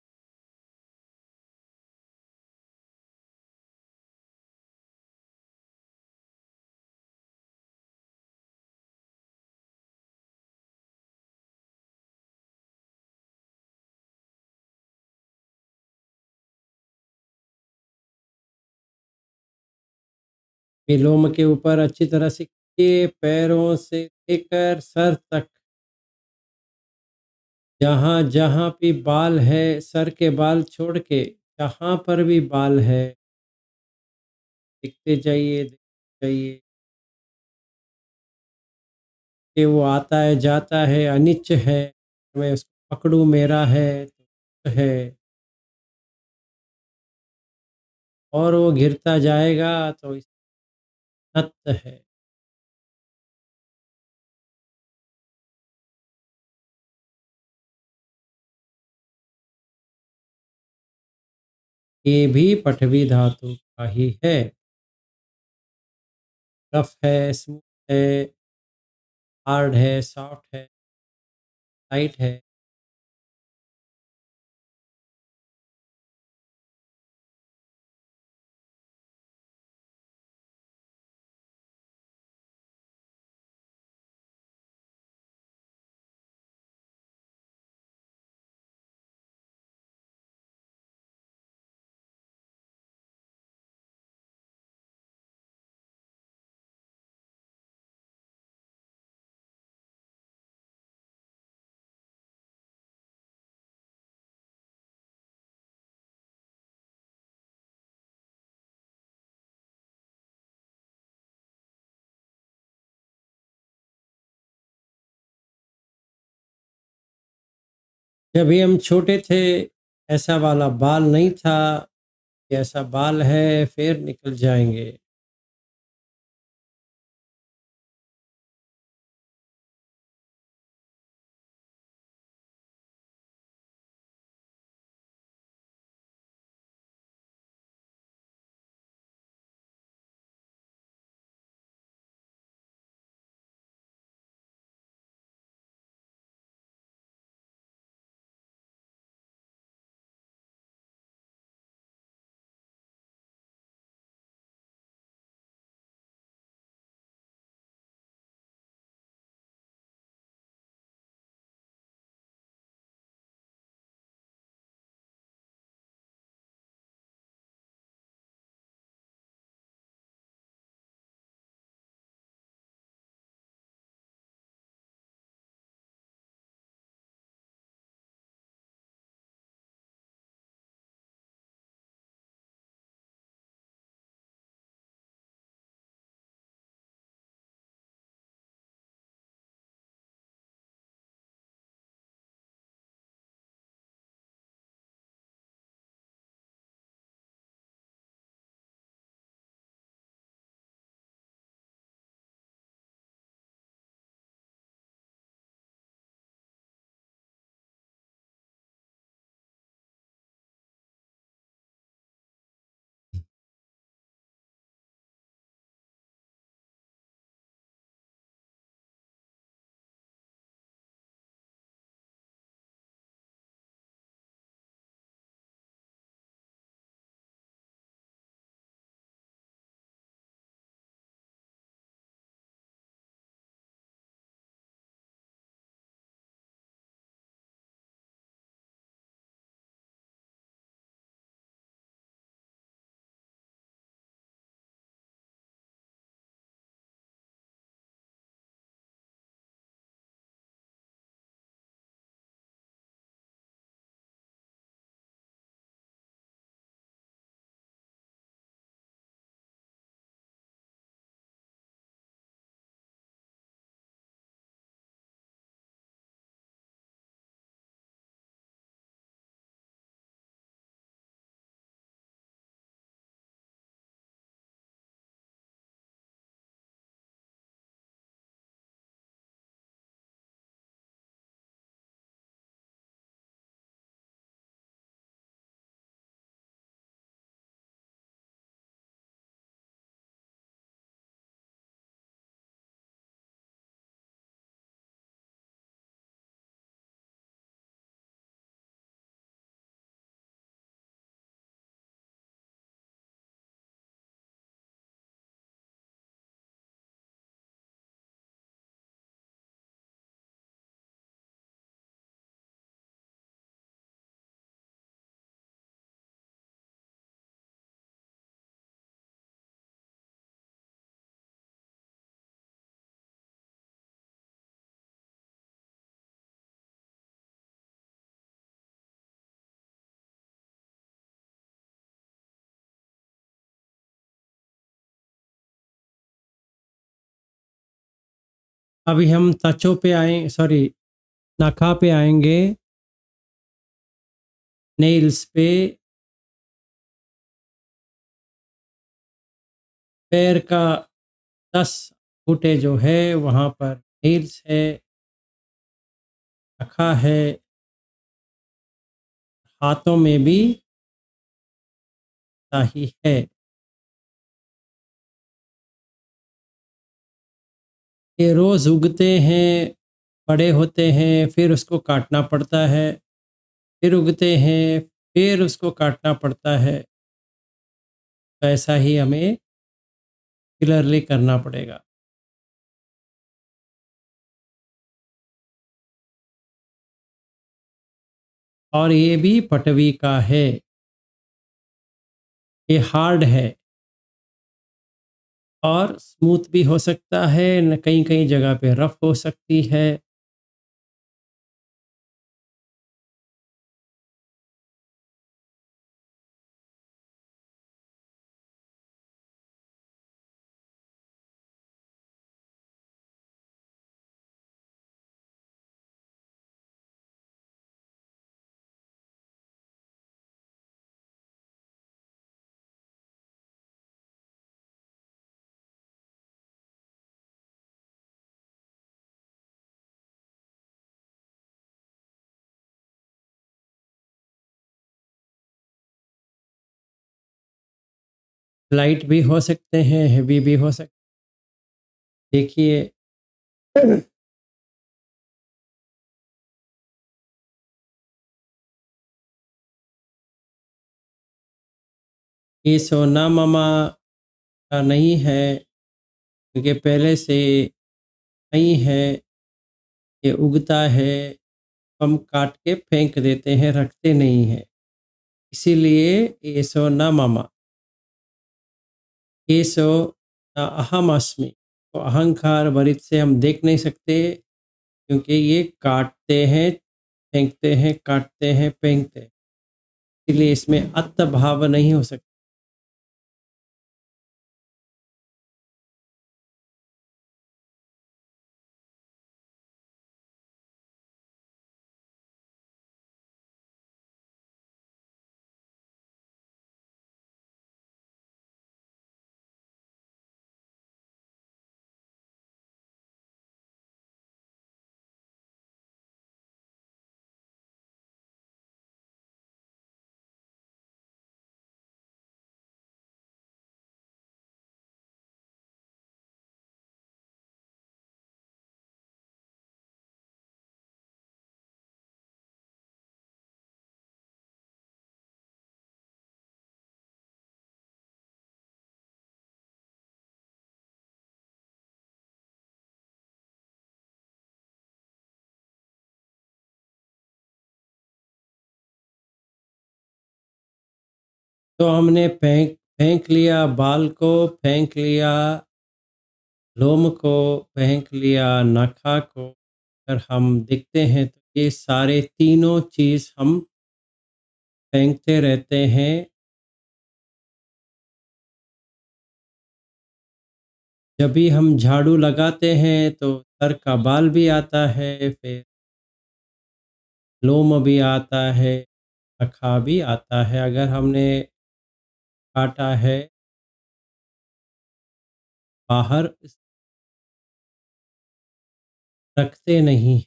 विलोम के ऊपर अच्छी तरह से खींचिए, पैरों से लेकर सर तक। जहाँ-जहाँ भी बाल है, सर के बाल छोड़ के जहाँ पर भी बाल है, देखते जाइए कि वो आता है, जाता है, अनिच्च है, मैं उसको पकड़ूँ, मेरा है, तो है, और वो गिरता जाएगा तो सत्य है। ये भी पठवी धातु का ही है। रफ है, स्मूथ है, हार्ड है, सॉफ्ट है, लाइट है। जब भी हम छोटे थे, ऐसा वाला बाल नहीं था, ऐसा बाल है, फिर निकल जाएँगे। अभी हम तचों पे आए, सॉरी, नखा पे आएंगे, नेल्स पे। पैर का 10 घुटे जो है वहाँ पर नेल्स है, नखा है। हाथों में भी शाही है। ये रोज़ उगते हैं, बड़े होते हैं, फिर उसको काटना पड़ता है, फिर उगते हैं, फिर उसको काटना पड़ता है। तो ऐसा ही हमें रेगुलरली करना पड़ेगा। और ये भी पटवी का है, ये हार्ड है और स्मूथ भी हो सकता है, न कहीं-कहीं जगह पे रफ़ हो सकती है। लाइट भी हो सकते हैं, हेवी भी हो सकते हैं। देखिए, ये सोना मामा का नहीं है, क्योंकि पहले से नहीं है, ये उगता है, हम काट के फेंक देते हैं, रखते नहीं हैं। इसीलिए ये सोना मामा, ये सो अहम अस्मि, तो अहंकार वरित से हम देख नहीं सकते, क्योंकि ये काटते हैं, फेंकते हैं, काटते हैं, फेंकते हैं। इसलिए इसमें अत्त भाव नहीं हो सकता। तो हमने फेंक फेंक लिया बाल को, फेंक लिया लोम को, फेंक लिया नखा को। अगर हम देखते हैं तो ये सारे तीनों चीज़ हम फेंकते रहते हैं। जब भी हम झाड़ू लगाते हैं तो सर का बाल भी आता है, फिर लोम भी आता है, नखा भी आता है। अगर हमने काटा है बाहर, रखते नहीं।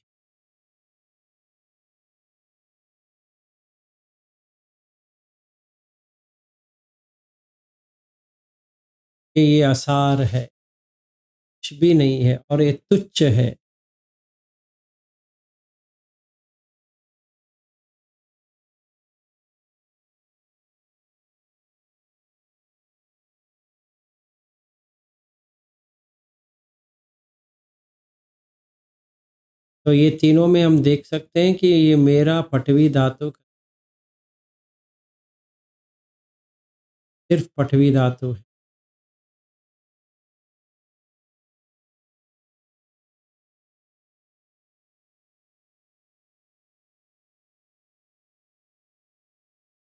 ये आसार है, कुछ भी नहीं है और ये तुच्छ है। तो ये तीनों में हम देख सकते हैं कि ये मेरा पटवी धातु, सिर्फ पटवी धातु है।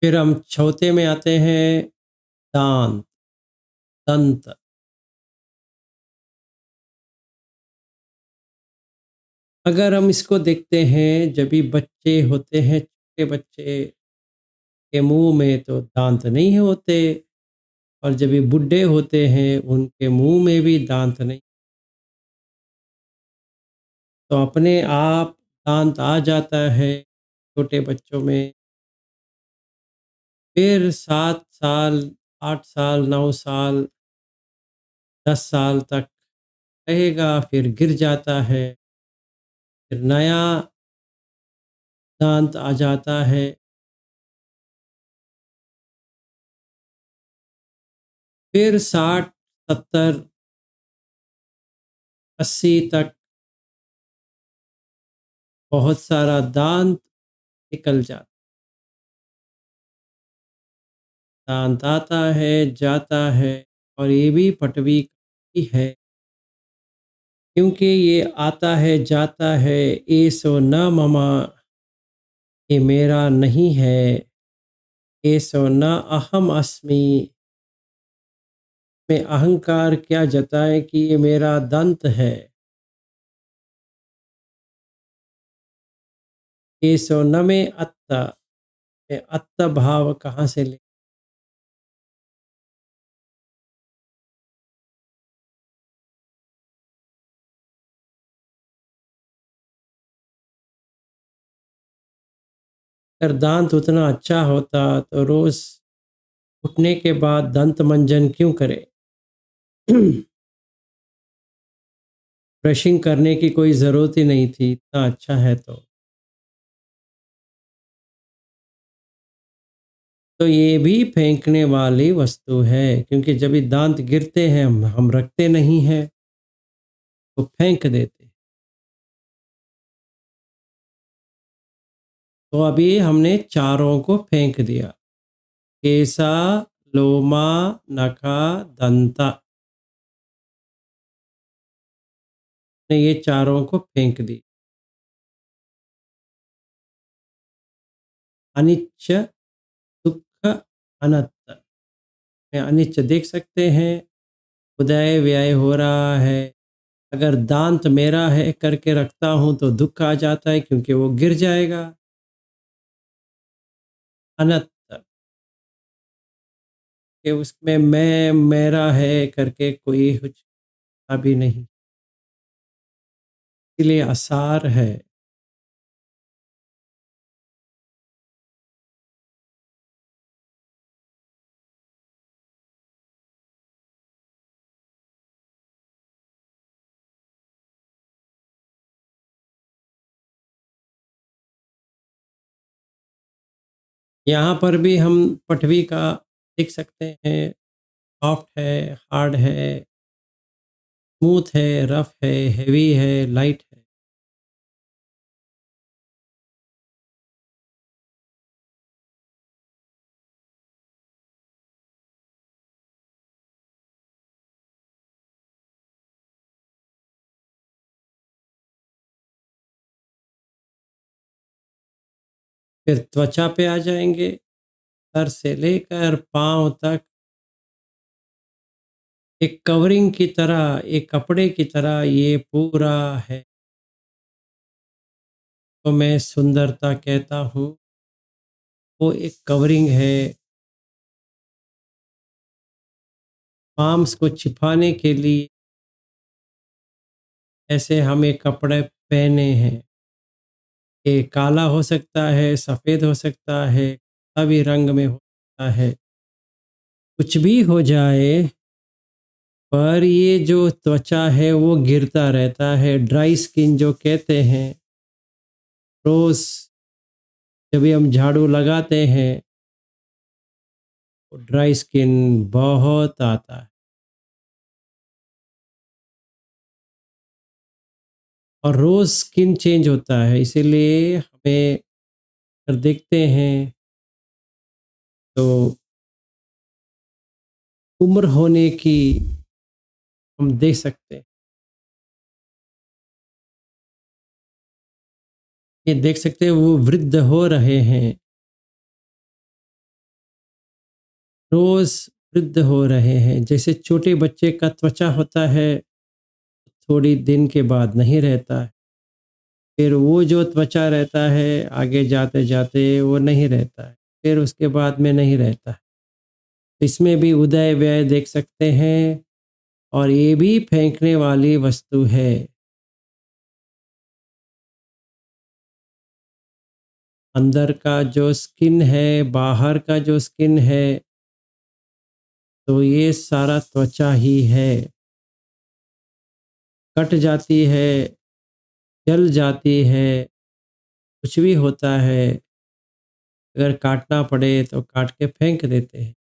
फिर हम चौथे में आते हैं, दांत, दंत। अगर हम इसको देखते हैं, जब भी बच्चे होते हैं, छोटे बच्चे के मुँह में तो दाँत नहीं होते, और जब ये बूढ़े होते हैं, उनके मुँह में भी दाँत नहीं। तो अपने आप दाँत आ जाता है छोटे बच्चों में, फिर 7 साल, 8 साल, 9 साल, 10 साल तक रहेगा, फिर गिर जाता है, फिर नया दाँत आ जाता है, फिर 60, 70, 80 तक बहुत सारा दाँत निकल जाता, दाँत आता है, जाता है, और ये भी पटवी ही है, क्योंकि ये आता है, जाता है, एसो न मम, ये मेरा नहीं है, एसो न अहम अस्मि, में अहंकार क्या जताएँ कि ये मेरा दंत है, एसो न में अत्ता, में अत्त भाव कहाँ से ले। अगर दांत उतना अच्छा होता तो रोज उठने के बाद दंत मंजन क्यों करे। ब्रशिंग करने की कोई ज़रूरत ही नहीं थी, इतना अच्छा है तो ये भी फेंकने वाली वस्तु है, क्योंकि जब ये दांत गिरते हैं, हम रखते नहीं हैं, तो फेंक देते। तो अभी हमने चारों को फेंक दिया, केसा, लोमा, नखा, दंता, ने ये चारों को फेंक दी। अनिच्च, दुख, अनत्त, में अनिच्च देख सकते हैं, उदय व्यय हो रहा है। अगर दांत मेरा है करके रखता हूँ तो दुख आ जाता है, क्योंकि वो गिर जाएगा। अनत्त, कि उसमें मैं मेरा है करके कोई कुछ अभी नहीं, इसलिए असार है। यहाँ पर भी हम पटवी का देख सकते हैं, सॉफ्ट है, हार्ड है, स्मूथ है, रफ है, हेवी है, लाइट है। फिर त्वचा पे आ जाएंगे, सर से लेकर पाँव तक एक कवरिंग की तरह, एक कपड़े की तरह ये पूरा है। तो मैं सुंदरता कहता हूँ, वो एक कवरिंग है। पाम्स को छिपाने के लिए ऐसे हमें कपड़े पहने हैं। ये काला हो सकता है, सफ़ेद हो सकता है, सभी रंग में हो सकता है। कुछ भी हो जाए, पर ये जो त्वचा है वो गिरता रहता है। ड्राई स्किन जो कहते हैं, रोज़ जब भी हम झाड़ू लगाते हैं, तो ड्राई स्किन बहुत आता है, और रोज़ स्किन चेंज होता है। इसीलिए हमें अगर देखते हैं तो उम्र होने की हम देख सकते हैं। ये देख सकते हैं वो वृद्ध हो रहे हैं, रोज़ वृद्ध हो रहे हैं। जैसे छोटे बच्चे का त्वचा होता है, थोड़ी दिन के बाद नहीं रहता है। फिर वो जो त्वचा रहता है आगे जाते-जाते वो नहीं रहता है, फिर उसके बाद में नहीं रहता है। इसमें भी उदय-व्यय देख सकते हैं और ये भी फेंकने वाली वस्तु है। अंदर का जो स्किन है, बाहर का जो स्किन है, तो ये सारा त्वचा ही है। कट जाती है, जल जाती है, कुछ भी होता है, अगर काटना पड़े तो काट के फेंक देते हैं,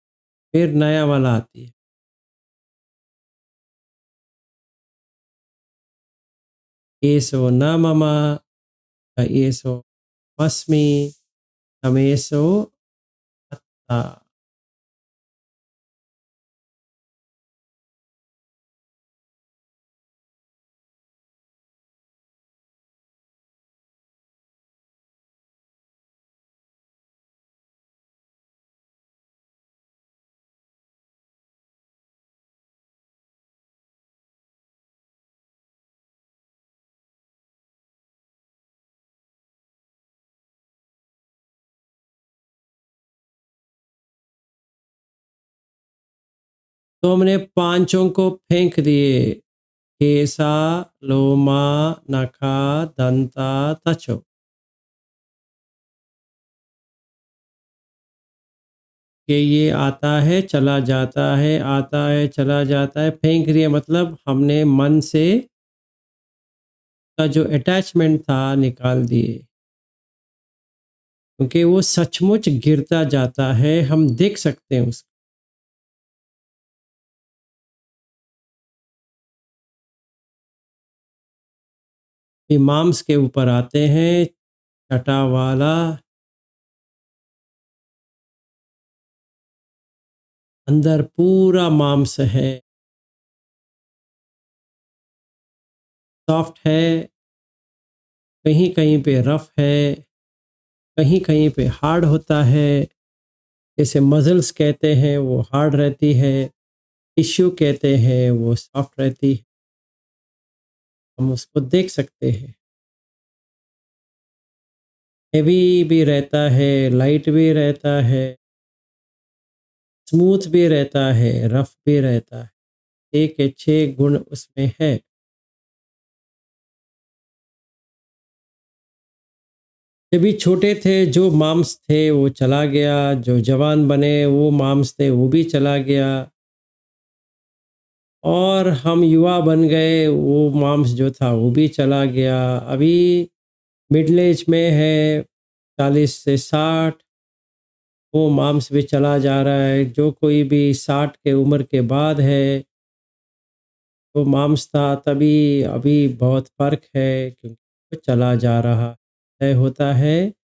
फिर नया वाला आती है। एषो न मम, एषो मस्मि, तमेषो अत्ता। तो हमने पाँचों को फेंक दिए, केसा, लोमा, नखा, दंता, त्वचो। कि ये आता है, चला जाता है, आता है, चला जाता है, फेंक दिया मतलब हमने मन से का जो अटैचमेंट था निकाल दिए। क्योंकि वो सचमुच गिरता जाता है, हम देख सकते हैं उसको। ये मांस के ऊपर आते हैं, छठा वाला, अंदर पूरा मांस है, सॉफ्ट है, कहीं-कहीं पे रफ है, कहीं-कहीं पे हार्ड होता है। जैसे मसल्स कहते हैं वो हार्ड रहती है, टिश्यू कहते हैं वो सॉफ्ट रहती है, हम उसको देख सकते हैं। हेवी भी रहता है, लाइट भी रहता है, स्मूथ भी रहता है, रफ भी रहता है। 6 के 6 गुण उसमें है। जब भी छोटे थे जो मांस थे वो चला गया, जो जवान बने वो मांस थे वो भी चला गया और हम युवा बन गए वो मांस जो था वो भी चला गया। अभी मिडल एज में है 40 से 60, वो मांस भी चला जा रहा है। जो कोई भी 60 के उम्र के बाद है वो मांस था तभी, अभी बहुत फ़र्क है क्योंकि वो चला जा रहा तय होता है,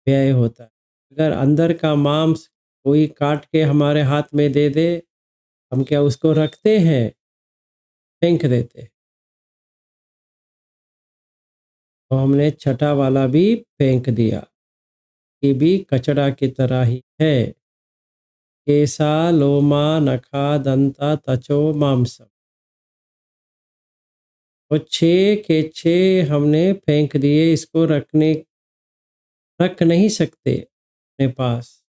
व्यय होता है। अगर अंदर का मांस कोई काट के हमारे हाथ में दे दे, हम क्या उसको रखते हैं? फेंक देते हैं। तो हमने छठा वाला भी फेंक दिया। ये भी कचरा की तरह ही है। केसा, लोमा, नखा, दंता, त्वचो, मांसम। और 6 के 6 हमने फेंक दिए, इसको रख नहीं सकते अपने पास,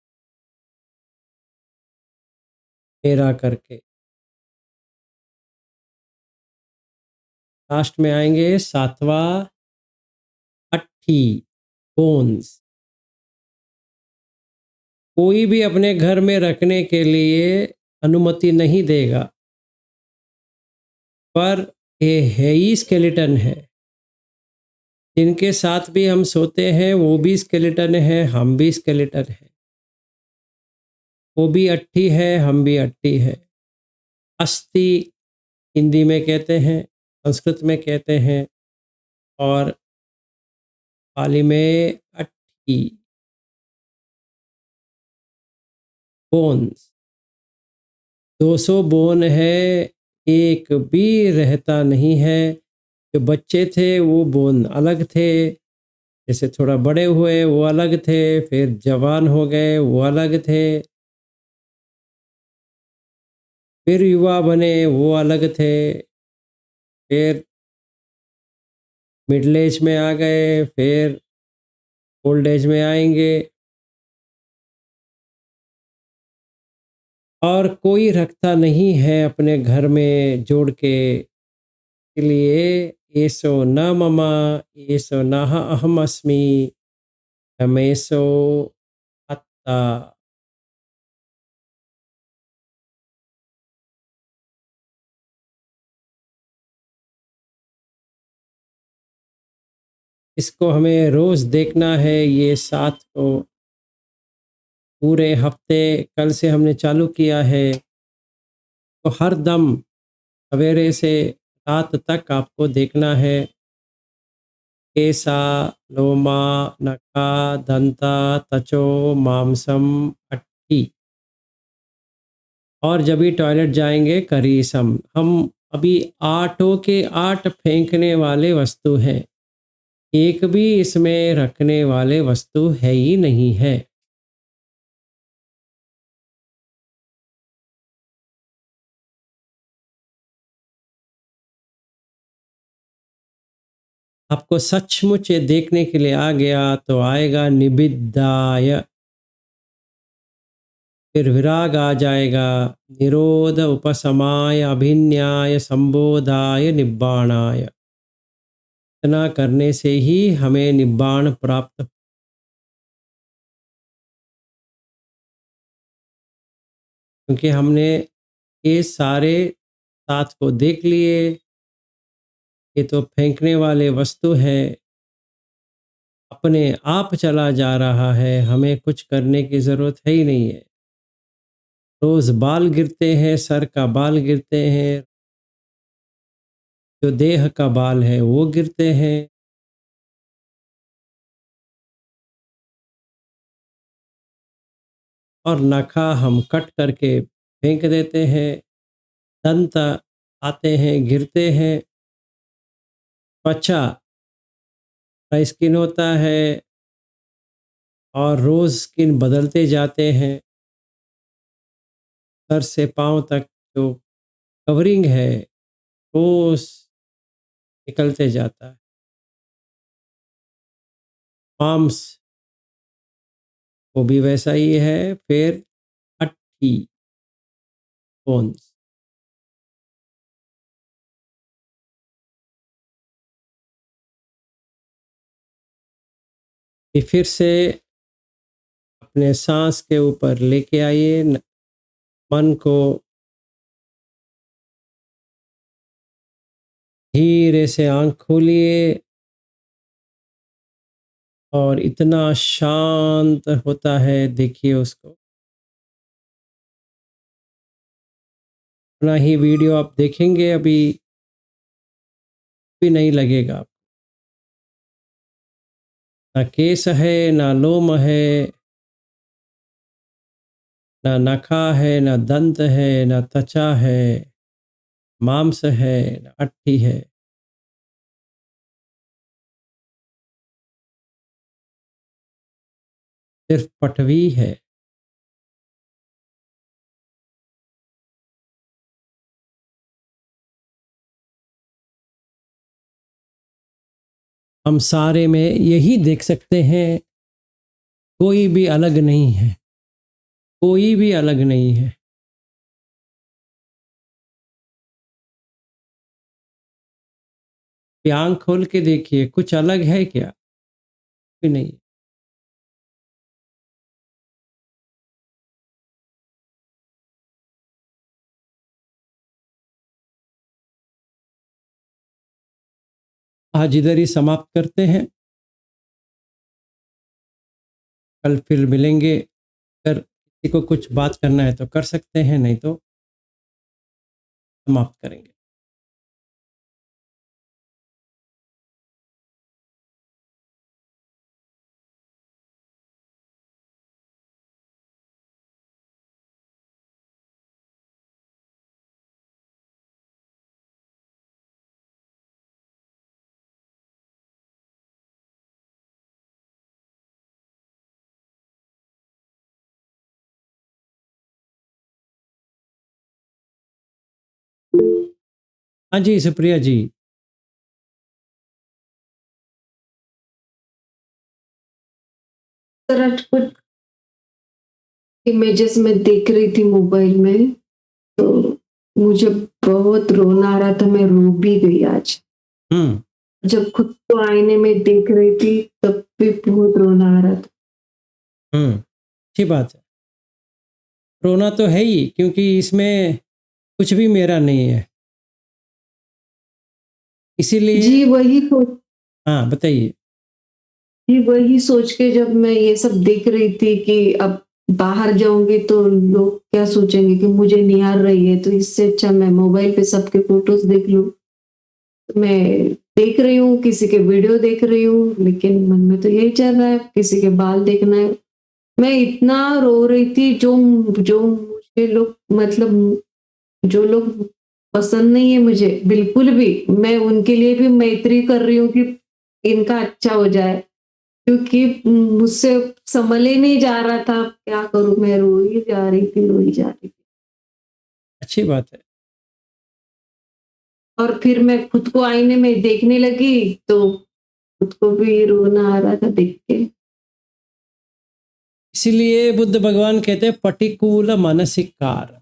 मेरा करके। लास्ट में आएँगे 7वाँ अट्ठी, बोन्स। कोई भी अपने घर में रखने के लिए अनुमति नहीं देगा, पर ये है ही स्केलेटन है। जिनके साथ भी हम सोते हैं वो भी स्केलेटन है, हम भी स्केलेटन है। वो भी अट्ठी है, हम भी अट्ठी है। अस्थि हिंदी में कहते हैं, संस्कृत में कहते हैं और पाली में अट्ठी, बोन्स। 200 बोन है, एक भी रहता नहीं है। जो बच्चे थे वो बोन अलग थे, जैसे थोड़ा बड़े हुए वो अलग थे, फिर जवान हो गए वो अलग थे, फिर युवा बने वो अलग थे, फिर मिडल एज में आ गए, फिर ओल्ड एज में आएँगे और कोई रखता नहीं है अपने घर में जोड़ के लिए, एसो न मम, एसो नः अहमस्मि, हमेसो अत्ता। इसको हमें रोज़ देखना है, ये साथ को पूरे हफ्ते कल से हमने चालू किया है, तो हर दम सवेरे से रात तक आपको देखना है। केसा, लोमा, नखा, दंता, त्वचो, मांसम, अट्ठी। और जब भी टॉयलेट जाएँगे करीसम। हम अभी आठों के 8 फेंकने वाले वस्तु हैं। एक भी इसमें रखने वाले वस्तु है ही नहीं है। आपको सचमुच ये देखने के लिए आ गया तो आएगा निबिद्धाय, फिर विराग आ जाएगा, निरोध, उपशमाय, अभिन्याय, संबोधाय, निब्बाणाय। इतना करने से ही हमें निब्बाण प्राप्त, क्योंकि हमने ये सारे साथ को देख लिए। ये तो फेंकने वाले वस्तु है, अपने आप चला जा रहा है, हमें कुछ करने की ज़रूरत है ही नहीं है। रोज़ बाल गिरते हैं, सर का बाल गिरते हैं, जो देह का बाल है वो गिरते हैं, और नखा हम कट करके फेंक देते हैं, दंत आते हैं, गिरते हैं, त्वचा का स्किन होता है और रोज़ स्किन बदलते जाते हैं। सर से पाँव तक जो कवरिंग है वो निकलते जाता है। मांस वो भी वैसा ही है, फिर अट्ठी, बोन्स। ये फिर से अपने सांस के ऊपर लेके आइए, मन को धीरे से आँख खोलिए और इतना शांत होता है, देखिए उसको। अपना ही वीडियो आप देखेंगे अभी भी नहीं लगेगा। ना केस है, ना लोम है, ना नखा है, ना दंत है, ना त्वचा है, मांस है, ना अट्ठी है। सिर्फ पटवी है। हम सारे में यही देख सकते हैं, कोई भी अलग नहीं है, कोई भी अलग नहीं है। ये आँख खोल के देखिए, कुछ अलग है क्या? भी नहीं। आज इधर ही समाप्त करते हैं। कल फिर मिलेंगे। अगर किसी को कुछ बात करना है तो कर सकते हैं, नहीं तो समाप्त करेंगे। हाँ जी, सुप्रिया जी। सर आज कुछ इमेजेस मैं देख रही थी मोबाइल में, तो मुझे बहुत रोना आ रहा था, मैं रो भी गई आज। हुँ, जब खुद को आईने में देख रही थी, तब भी बहुत रोना आ रहा था। हुँ, अच्छी बात है। रोना तो है ही क्योंकि इसमें कुछ भी मेरा नहीं है। इसीलिए जी, वही सोच हाँ, बताइए। जी, वही सोच के जब मैं ये सब देख रही थी कि अब बाहर जाऊँगी तो लोग क्या सोचेंगे कि मुझे निहार रही है, तो इससे अच्छा मैं मोबाइल पे सबके फ़ोटोज़ देख लूँ। मैं देख रही हूँ, किसी के वीडियो देख रही हूँ, लेकिन मन में तो यही चल रहा है, किसी के बाल देखना है। मैं इतना रो रही थी, जो जो मुझे लोग मतलब जो लोग पसंद नहीं है मुझे बिल्कुल भी, मैं उनके लिए भी मैत्री कर रही हूँ कि इनका अच्छा हो जाए, क्योंकि मुझसे सँभल ही नहीं जा रहा था, क्या करूँ? मैं रो ही जा रही थी, रोई जा रही थी। अच्छी बात है। और फिर मैं खुद को आईने में देखने लगी, तो खुद को भी रोना आ रहा था देख के। इसीलिए बुद्ध भगवान कहते हैं पटिकूल मानसिक कार,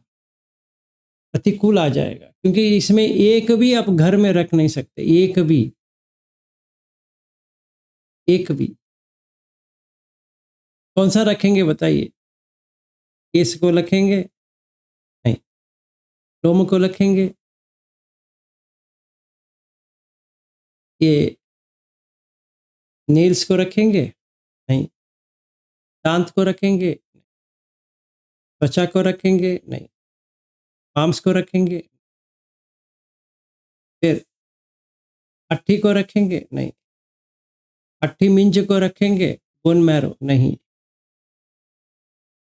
प्रतिकूल आ जाएगा क्योंकि इसमें एक भी आप घर में रख नहीं सकते, एक भी। कौन-सा रखेंगे बताइए? केस को रखेंगे? नहीं। लोम को रखेंगे? ये नेल्स को रखेंगे? नहीं। दाँत को रखेंगे? त्वचा को रखेंगे? नहीं। मांस को रखेंगे? फिर हड्डी को रखेंगे? नहीं। हड्डी मिंज को रखेंगे? Bone marrow? नहीं।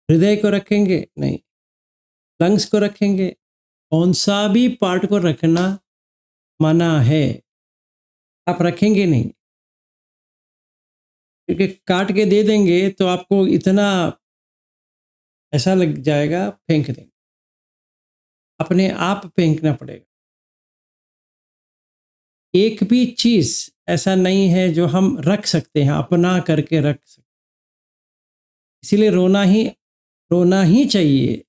हृदय को रखेंगे? नहीं। लंग्स को रखेंगे? कौन-सा भी पार्ट को रखना मना है, आप रखेंगे नहीं। क्योंकि काट के दे देंगे तो आपको इतना ऐसा लग जाएगा फेंक देंगे। अपने आप फेंकना पड़ेगा। एक भी चीज़ ऐसा नहीं है जो हम रख सकते हैं, अपना करके रख सकते हैं। इसीलिए रोना ही चाहिए।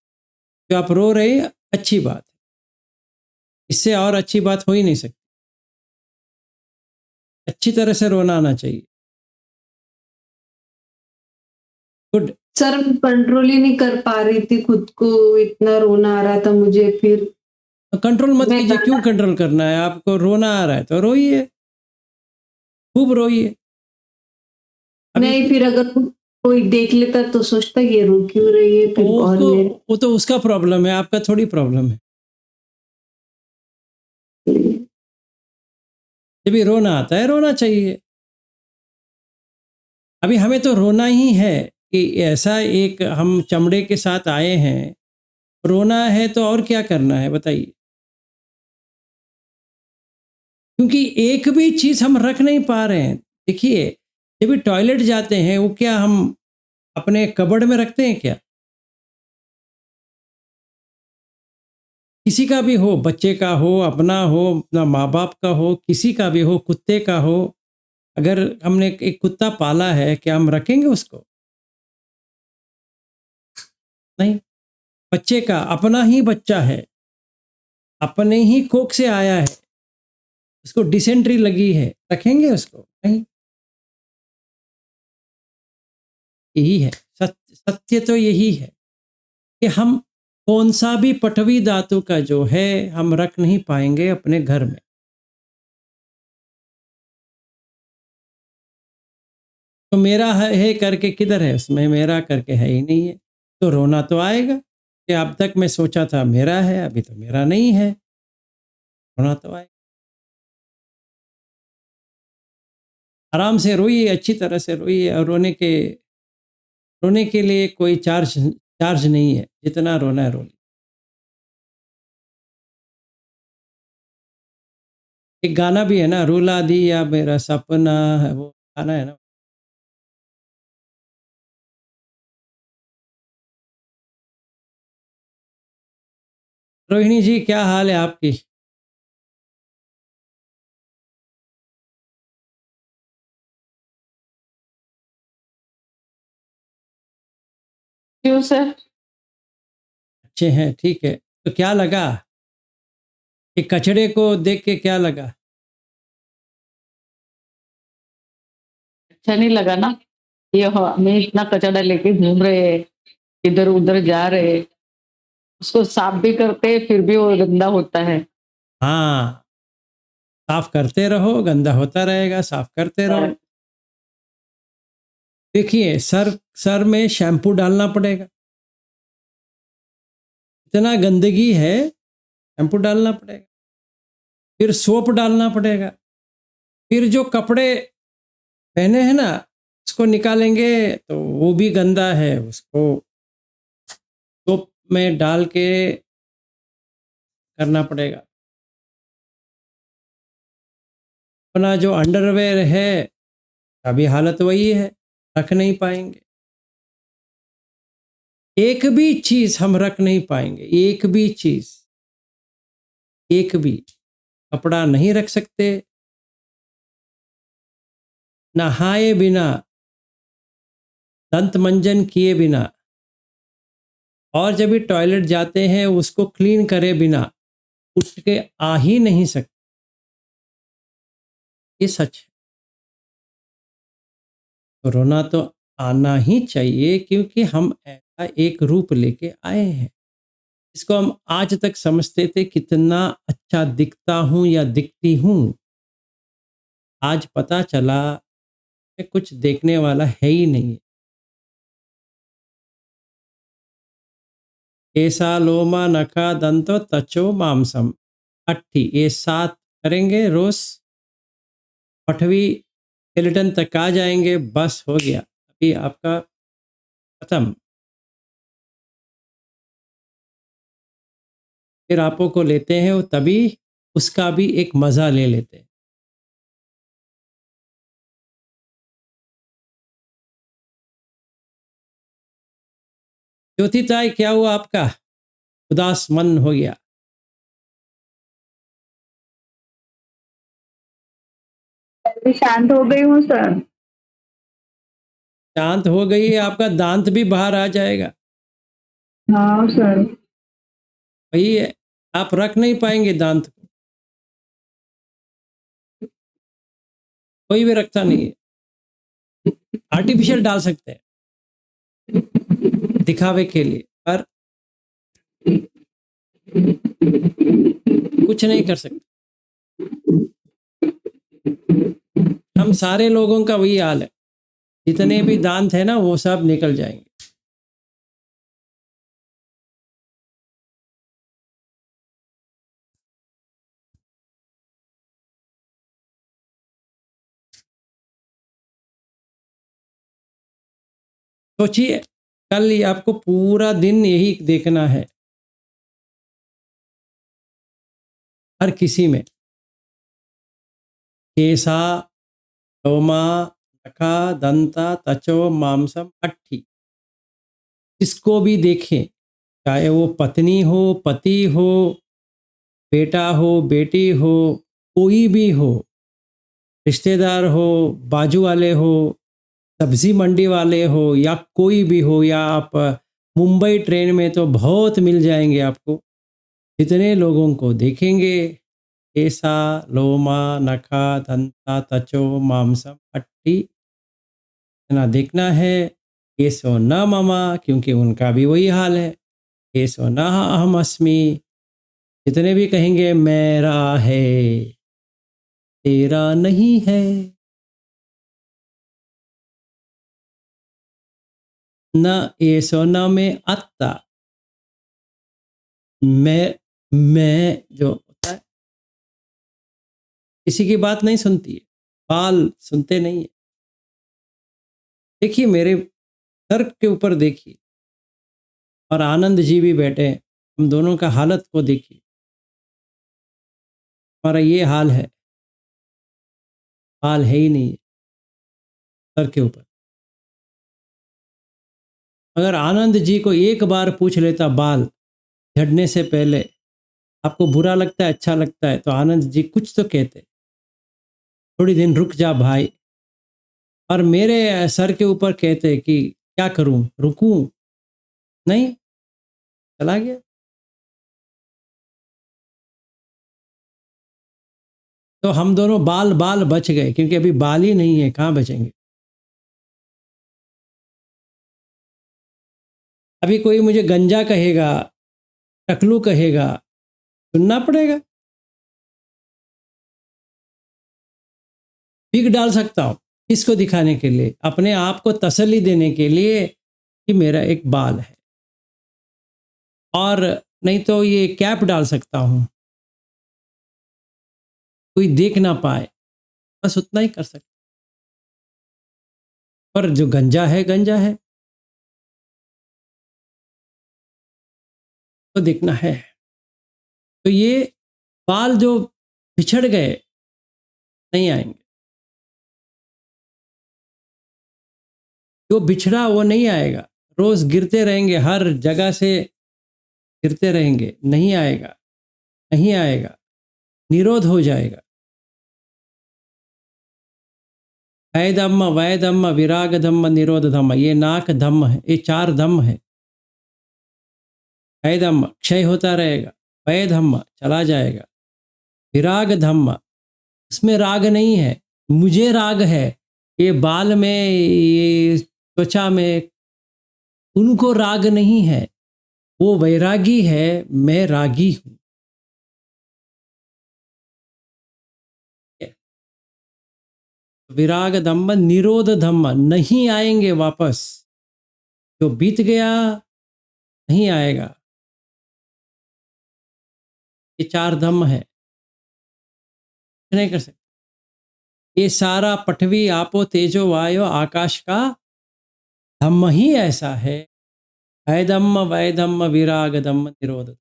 जो आप रो रहे हैं अच्छी बात है। इससे और अच्छी बात हो ही नहीं सकती। अच्छी तरह से रोना आना चाहिए। गुड। सर मैं कंट्रोल ही नहीं कर पा रही थी खुद को, इतना रोना आ रहा था मुझे फिर कंट्रोल मत मैं कीजिए, क्यों गाना कंट्रोल करना है? आपको रोना आ रहा है तो रोइए, खूब रोइए। अभी नहीं, फिर अगर कोई देख लेता तो सोचता ये रो क्यों रही है फिर, और मेरे वो तो उसका प्रॉब्लम है, आपका थोड़ी प्रॉब्लम है। लिए जब भी रोना आता है, रोना चाहिए। अभी हमें तो रोना ही है कि ऐसा एक हम चमड़े के साथ आए हैं, रोना है तो और क्या करना है बताइए? क्योंकि एक भी चीज़ हम रख नहीं पा रहे हैं। देखिए, जब भी टॉयलेट जाते हैं, वो क्या हम अपने कबर्ड में रखते हैं क्या? किसी का भी हो, बच्चे का हो, अपना हो, अपना माँ-बाप का हो, किसी का भी हो, कुत्ते का हो, अगर हमने एक कुत्ता पाला है, क्या हम रखेंगे उसको? नहीं। बच्चे का अपना ही बच्चा है, अपने ही कोख से आया है, उसको डिसेंट्री लगी है, रखेंगे उसको? नहीं। यही है, सत्य तो यही है कि हम कौन-सा भी पटवी धातु का जो है, हम रख नहीं पाएँगे अपने घर में। तो मेरा है करके किधर है उसमें? मेरा करके है ही नहीं है। तो रोना तो आएगा कि अब तक मैं सोचा था मेरा है, अभी तो मेरा नहीं है। रोना तो आएगा। आराम से रोइए, अच्छी तरह से रोइए और रोने के लिए कोई चार्ज नहीं है। जितना रोना है रो लीजिए। एक गाना भी है ना, रुला दिया मेरा सपना है, वो गाना है ना। रोहिणी जी, क्या हाल है आपकी? क्यों सर? अच्छे हैं, ठीक है। तो क्या लगा? ये कचड़े को देख के क्या लगा? अच्छा नहीं लगा ना? ये हमें इतना कचरा लेके घूम रहे हैं, इधर-उधर जा रहे हैं, उसको साफ भी करते हैं फिर भी वो गंदा होता है। हाँ, साफ करते रहो, गंदा होता रहेगा, साफ करते रहो। देखिए, सर सर में शैम्पू डालना पड़ेगा। इतना गंदगी है, शैम्पू डालना पड़ेगा। फिर सोप डालना पड़ेगा। फिर जो कपड़े पहने हैं ना, उसको निकालेंगे तो वो भी गंदा है, उसको सोप में डाल के करना पड़ेगा। अपना जो अंडरवेयर है, अभी हालत वही है, रख नहीं पाएंगे। एक भी चीज़ हम रख नहीं पाएंगे, एक भी चीज़, एक भी कपड़ा नहीं रख सकते। नहाए बिना, दंत मंजन किए बिना, और जब भी टॉयलेट जाते हैं उसको क्लीन करे बिना उठ के आ ही नहीं सकते। ये सच है। कोरोना तो आना ही चाहिए, क्योंकि हम ऐसा एक रूप लेके आए हैं। इसको हम आज तक समझते थे कितना अच्छा दिखता हूँ या दिखती हूँ। आज पता चला कि कुछ देखने वाला है ही नहीं है। केसा लोमा नखा दंतो तचो मांसम अट्ठी, ये 7 करेंगे रोज, 8वीं स्केलेटन तक आ जाएंगे, बस हो गया। अभी आपका खत्म। फिर आपो को लेते हैं, वो तभी उसका भी एक मज़ा ले लेते हैं। ज्योति ताई, क्या हुआ आपका? उदास मन हो गया? अभी शांत हो गई हूँ सर। शांत हो गई है? आपका दांत भी बाहर आ जाएगा। हाँ सर। वही है, आप रख नहीं पाएंगे दांत को, कोई भी रखता नहीं है। आर्टिफिशियल डाल सकते हैं दिखावे के लिए, पर कुछ नहीं कर सकते। हम सारे लोगों का वही हाल है, जितने भी दांत है ना वो सब निकल जाएंगे। सोचिए, कल ही आपको पूरा दिन यही देखना है, हर किसी में। केसा लोमा नखा दंता तचो मांसम अट्ठी, इसको भी देखें, चाहे वो पत्नी हो, पति हो, बेटा हो, बेटी हो, कोई भी हो, रिश्तेदार हो, बाजू वाले हो, सब्जी मंडी वाले हो, या कोई भी हो, या आप मुंबई ट्रेन में तो बहुत मिल जाएंगे आपको। जितने लोगों को देखेंगे, केसा लोमा नखा दंता तचो मांसम अट्टी, इतना देखना है। केसो न ममा, क्योंकि उनका भी वही हाल है। केसो न अहम अस्मि, जितने भी कहेंगे मेरा है, तेरा नहीं है। न एसो न में अत्ता, मैं जो होता है किसी की बात नहीं सुनती है, बाल सुनते नहीं है। देखिए मेरे सर के ऊपर देखिए, और आनंद जी भी बैठे हैं, हम दोनों का हालत को देखिए। हमारा ये हाल है, बाल है ही नहीं है सर के ऊपर। अगर आनंद जी को एक बार पूछ लेता बाल झड़ने से पहले, आपको बुरा लगता है अच्छा लगता है, तो आनंद जी कुछ तो कहते, थोड़ी दिन रुक जा भाई। और मेरे सर के ऊपर कहते कि क्या करूं, रुकूं, नहीं, चला गया। तो हम दोनों बाल बाल बच गए, क्योंकि अभी बाल ही नहीं है, कहाँ बचेंगे। अभी कोई मुझे गंजा कहेगा, टकलू कहेगा, सुनना पड़ेगा। पिक डाल सकता हूँ इसको दिखाने के लिए, अपने आप को तसल्ली देने के लिए कि मेरा एक बाल है, और नहीं तो ये कैप डाल सकता हूँ, कोई देख ना पाए, बस उतना ही कर सकता। पर जो गंजा है गंजा है, तो देखना है। तो ये बाल जो बिछड़ गए नहीं आएंगे, जो बिछड़ा वो नहीं आएगा। रोज गिरते रहेंगे, हर जगह से गिरते रहेंगे, नहीं आएगा, नहीं आएगा, निरोध हो जाएगा। भय धम्म, वय धम्म, विराग धम्म, निरोध धम्म, ये नाक धम्म है, ये 4 धम्म है। भय धम्म क्षय होता रहेगा, वय धम्म चला जाएगा, विराग धम्म उसमें राग नहीं है, मुझे राग है, ये बाल में, ये त्वचा में, उनको राग नहीं है, वो वैरागी है, मैं रागी हूं। विराग धम्म, निरोध धम्म, नहीं आएंगे वापस। जो बीत गया नहीं आएगा। ये 4 धम्म है, नहीं कर सकते। ये सारा पृथ्वी, आपो, तेजो, वायु, आकाश का धम्म ही ऐसा है। भय धम्म, वय धम्म, विराग धम्म, निरोध।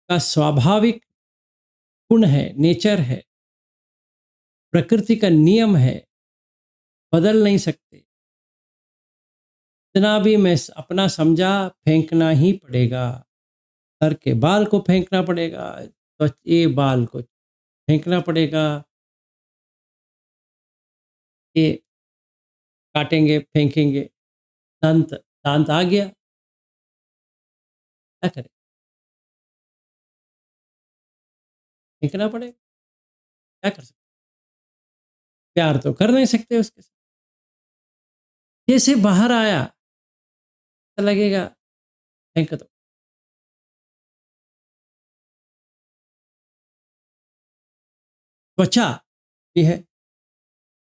का स्वाभाविक गुण है, नेचर है, प्रकृति का नियम है, बदल नहीं सकते। इतना भी मैं अपना समझा, फेंकना ही पड़ेगा। सर के बाल को फेंकना पड़ेगा, तो ये बाल को फेंकना पड़ेगा, ये काटेंगे, फेंकेंगे। दांत, दांत आ गया, क्या करें, फेंकना पड़ेगा, क्या कर सकते। प्यार तो कर नहीं सकते उसके साथ। जैसे बाहर आया तो लगेगा फेंक दो। त्वचा ये है,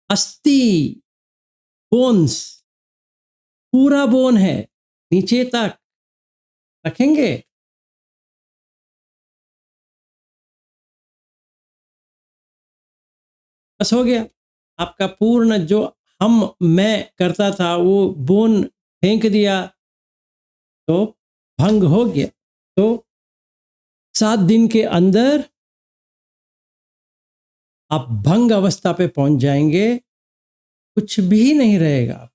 अस्थि, बोन्स, पूरा बोन है, नीचे तक रखेंगे, बस हो गया। आपका पूर्ण जो हम मैं करता था वो बोन फेंक दिया तो भंग हो गया। तो 7 दिन के अंदर आप भंग अवस्था पे पहुंच जाएंगे, कुछ भी नहीं रहेगा।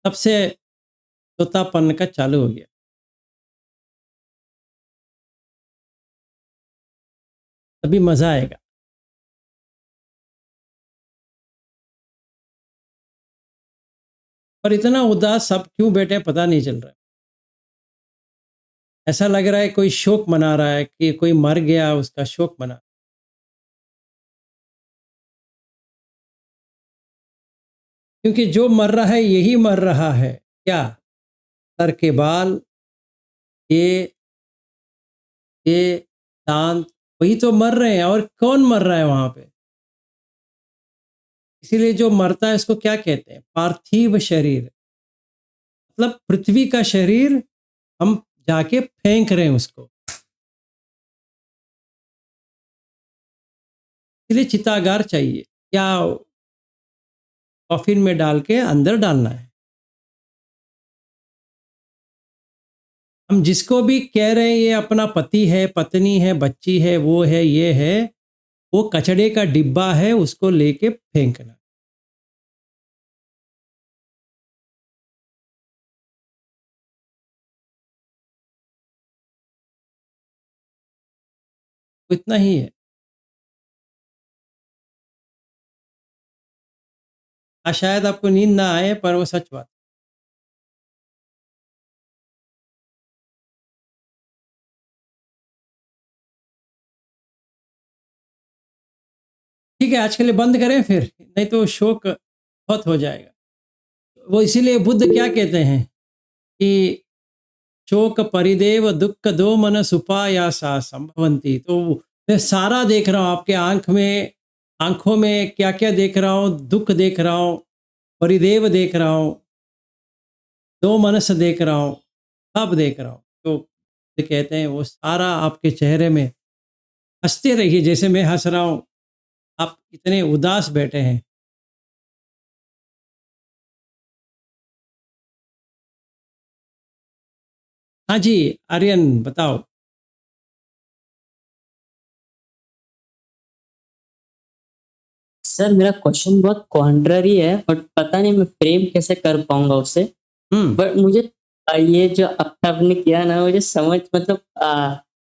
तब से तोतापन का चालू हो गया। तभी मजा आएगा। पर इतना उदास सब क्यों बैठे पता नहीं चल रहा है। ऐसा लग रहा है कोई शोक मना रहा है, कि कोई मर गया उसका शोक मना। क्योंकि जो मर रहा है यही मर रहा है। क्या? सर के बाल, ये ये दांत, वही तो मर रहे हैं। और कौन मर रहा है वहां पे? इसीलिए जो मरता है उसको क्या कहते हैं? पार्थिव शरीर, मतलब पृथ्वी का शरीर हम जाके फेंक रहे हैं उसको। इसलिए चितागार चाहिए, या कॉफिन में डाल के अंदर डालना है। हम जिसको भी कह रहे हैं ये अपना पति है, पत्नी है, बच्ची है, वो है, ये है, वो कचड़े का डिब्बा है, उसको लेके फेंकना। वो इतना ही है। शायद आपको नींद ना आए पर वो सच बात। ठीक है, आज के लिए बंद करें फिर, नहीं तो शोक बहुत हो जाएगा। वो इसीलिए बुद्ध क्या कहते हैं कि शोक परिदेव दुःख दो मन सुपायासा संभवंती। तो मैं सारा देख रहा हूँ आपके आँखों में क्या-क्या देख रहा हूँ, दुःख देख रहा हूँ, परिदेव देख रहा हूँ, दो मनस देख रहा हूँ, सब देख रहा हूँ। तो ये कहते हैं वो सारा आपके चेहरे में हँसते रहिए जैसे मैं हँस रहा हूँ, आप इतने उदास बैठे हैं। हाँ जी, आर्यन बताओ। सर मेरा क्वेश्चन बहुत कॉन्ट्ररी है बट पता नहीं मैं फ्रेम कैसे कर पाऊंगा उसे। हुँ, बट मुझे ये जो अब आपने किया ना मुझे समझ मतलब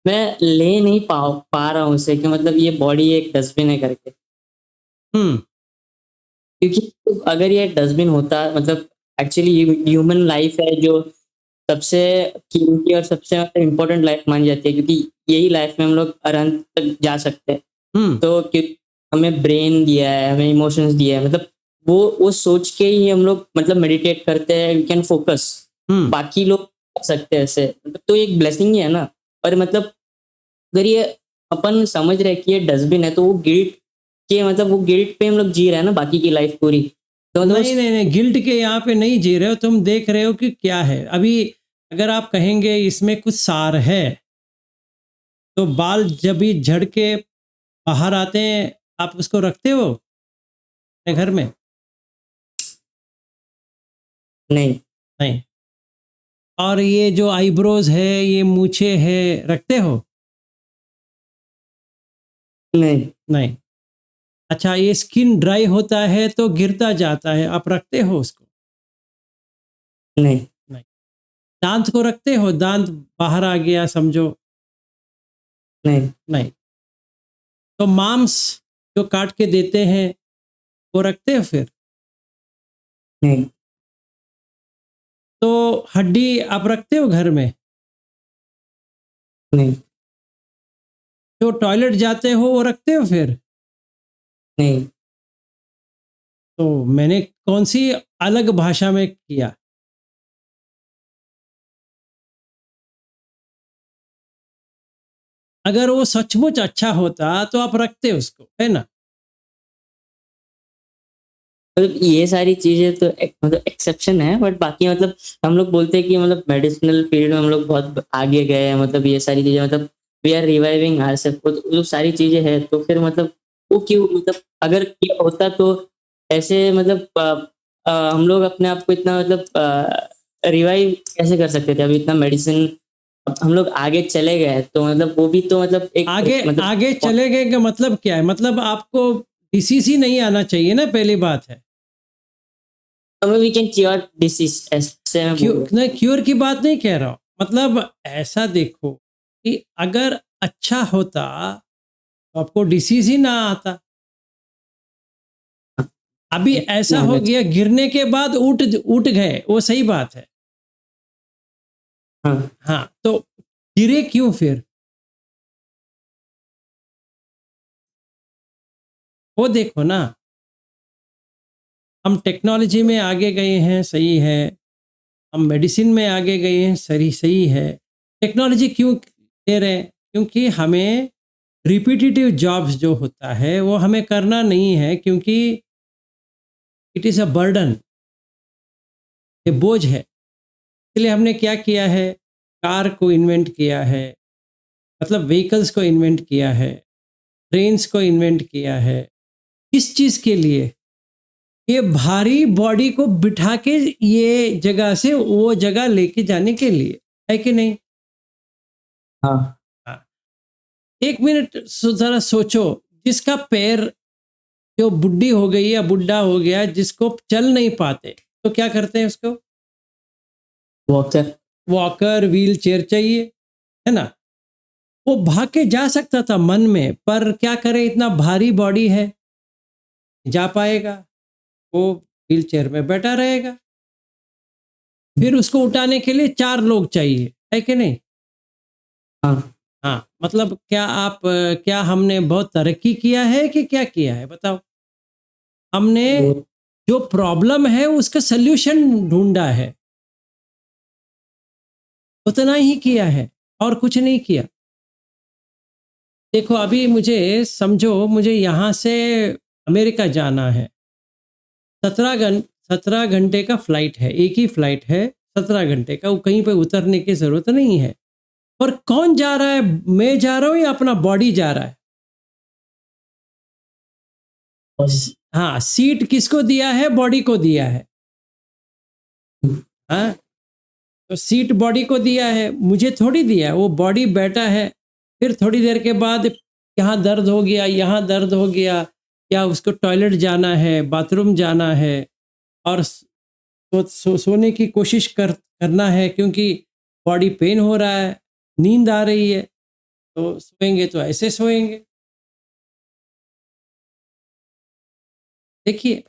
मैं ले नहीं पा रहा हूँ उसे कि मतलब ये बॉडी एक डस्टबिन है करके। हुँ, क्योंकि अगर ये डस्टबिन होता मतलब एक्चुअली ह्यूमन लाइफ है जो सबसे कीमती और सबसे मतलब इम्पोर्टेंट लाइफ मानी जाती है क्योंकि यही लाइफ में हम लोग अनंत तक जा सकते हैं। हुँ, तो हमें ब्रेन दिया है, हमें इमोशंस दिया है, मतलब वो सोच के ही हम लोग मतलब मेडिटेट करते हैं, वी कैन फोकस। हुँ। बाकी लोग कर सकते हैं ऐसे, मतलब तो एक ब्लेसिंग ही है ना। और मतलब अगर ये अपन समझ रहे हैं कि ये डस्टबिन है तो वो गिल्ट के मतलब वो गिल्ट पे हम लोग जी रहे हैं ना बाकी की लाइफ पूरी। तो मतलब नहीं, नहीं, नहीं, गिल्ट के यहाँ पे नहीं जी रहे हो, तुम देख रहे हो कि क्या है। अभी अगर आप कहेंगे इसमें कुछ सार है, तो बाल जब भी झड़ के बाहर आते हैं, आप उसको रखते हो अपने घर में? नहीं नहीं। और ये जो आईब्रोज़ है, ये मूछें हैं, रखते हो? नहीं नहीं। अच्छा, ये स्किन ड्राई होता है तो गिरता जाता है, आप रखते हो उसको? नहीं नहीं। दाँत को रखते हो? दाँत बाहर आ गया समझो? नहीं नहीं। तो मांस जो काट के देते हैं, वो रखते हो फिर? नहीं तो हड्डी आप रखते हो घर में? नहीं जो टॉयलेट जाते हो वो रखते हो फिर? नहीं तो मैंने कौन सी अलग भाषा में किया? अगर वो सचमुच अच्छा होता तो आप रखते उसको, है ना? मतलब ये सारी चीजें तो मतलब एक्सेप्शन है बट बाकी मतलब हम लोग बोलते हैं कि मतलब मेडिसिनल फील्ड में हम लोग बहुत आगे गए हैं, मतलब ये सारी चीजें मतलब वी आर रिवाइविंग आवरसेल्फ, वो सारी चीजें हैं तो फिर मतलब वो क्यों मतलब अगर ये होता तो ऐसे मतलब हम लोग अपने आप को इतना मतलब रिवाइव कैसे कर सकते थे। अभी इतना मेडिसिन हम लोग आगे चले गए तो मतलब वो भी तो मतलब एक आगे मतलब आगे चले गए का मतलब क्या है? मतलब आपको डिसीज़ ही नहीं आना चाहिए ना, पहली बात है। वी कैन क्योर डिसीज ऐसे मैं बोल रहा हूँ। नहीं, क्योर की बात नहीं कह रहा हूँ। मतलब ऐसा देखो कि अगर अच्छा होता तो आपको डिसीज़ ही ना आता। अभी ऐसा हो गया, गिरने के बाद उठ गए, वो सही बात है। हाँ हाँ, तो गिरे क्यों फिर? वो देखो ना, हम टेक्नोलॉजी में आगे गए हैं, सही है। हम मेडिसिन में आगे गए हैं, सही सही है। टेक्नोलॉजी क्यों दे रहे हैं? क्योंकि हमें रिपीटिटिव जॉब्स जो होता है वो हमें करना नहीं है, क्योंकि इट इज़ अ बर्डन, ये बोझ है। इसलिए हमने क्या किया है, कार को इन्वेंट किया है, मतलब व्हीकल्स को इन्वेंट किया है, ट्रेन्स को इन्वेंट किया है। किस चीज़ के लिए? ये भारी बॉडी को बिठा के ये जगह से वो जगह लेके जाने के लिए, है कि नहीं? हाँ हाँ। 1 मिनट ज़रा सोचो, जिसका पैर जो बुड्ढी हो गई या बुड्ढा हो गया, जिसको चल नहीं पाते, तो क्या करते हैं उसको? वॉकर वॉकर, व्हील चेयर चाहिए, है ना? वो भाग के जा सकता था मन में, पर क्या करे, इतना भारी बॉडी है, जा पाएगा? वो व्हील चेयर में बैठा रहेगा। फिर उसको उठाने के लिए 4 लोग चाहिए, है कि नहीं? हाँ हाँ, मतलब क्या हमने बहुत तरक्की किया है कि क्या किया है बताओ? हमने वो- जो प्रॉब्लम है उसका सॉल्यूशन ढूँढा है, उतना ही किया है और कुछ नहीं किया। देखो अभी मुझे समझो, मुझे यहाँ से अमेरिका जाना है, 17 घंटे का फ्लाइट है, एक ही फ्लाइट है 17 घंटे का, वो कहीं पे उतरने की ज़रूरत नहीं है। पर कौन जा रहा है? मैं जा रहा हूँ या अपना बॉडी जा रहा है? हाँ, सीट किसको दिया है? बॉडी को दिया है। हाँ, तो सीट बॉडी को दिया है, मुझे थोड़ी दिया है। वो बॉडी बैठा है, फिर थोड़ी देर के बाद यहाँ दर्द हो गया, यहाँ दर्द हो गया, या उसको टॉयलेट जाना है, बाथरूम जाना है, और सोने की कोशिश करना है क्योंकि बॉडी पेन हो रहा है, नींद आ रही है, तो सोएंगे तो ऐसे सोएंगे। देखिए,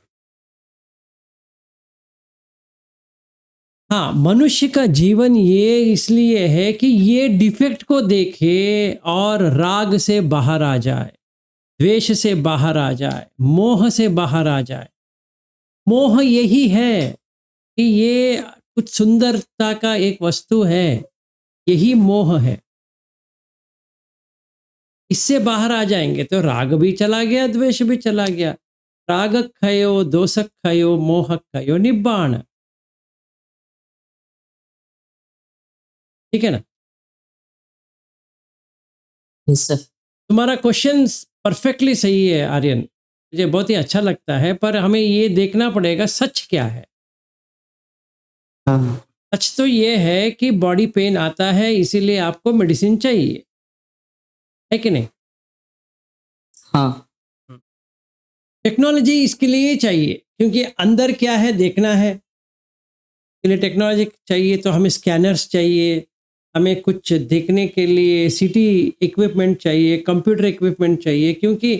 हाँ, मनुष्य का जीवन ये इसलिए है कि ये डिफेक्ट को देखे और राग से बाहर आ जाए, द्वेष से बाहर आ जाए, मोह से बाहर आ जाए। मोह यही है कि ये कुछ सुंदरता का एक वस्तु है, यही मोह है। इससे बाहर आ जाएंगे तो राग भी चला गया, द्वेष भी चला गया। राग क्षयो दोष क्षयो मोह क्षयो निब्बाण। ठीक है ना? yes, sir. तुम्हारा क्वेश्चन परफेक्टली सही है आर्यन, मुझे बहुत ही अच्छा लगता है, पर हमें ये देखना पड़ेगा सच क्या है। हाँ सच तो ये है कि बॉडी पेन आता है, इसीलिए आपको मेडिसिन चाहिए, है कि नहीं? हाँ टेक्नोलॉजी इसके लिए चाहिए क्योंकि अंदर क्या है देखना है, इसके लिए टेक्नोलॉजी चाहिए। तो हमें स्कैनर्स चाहिए, हमें कुछ देखने के लिए सीटी इक्विपमेंट चाहिए, कंप्यूटर इक्विपमेंट चाहिए, क्योंकि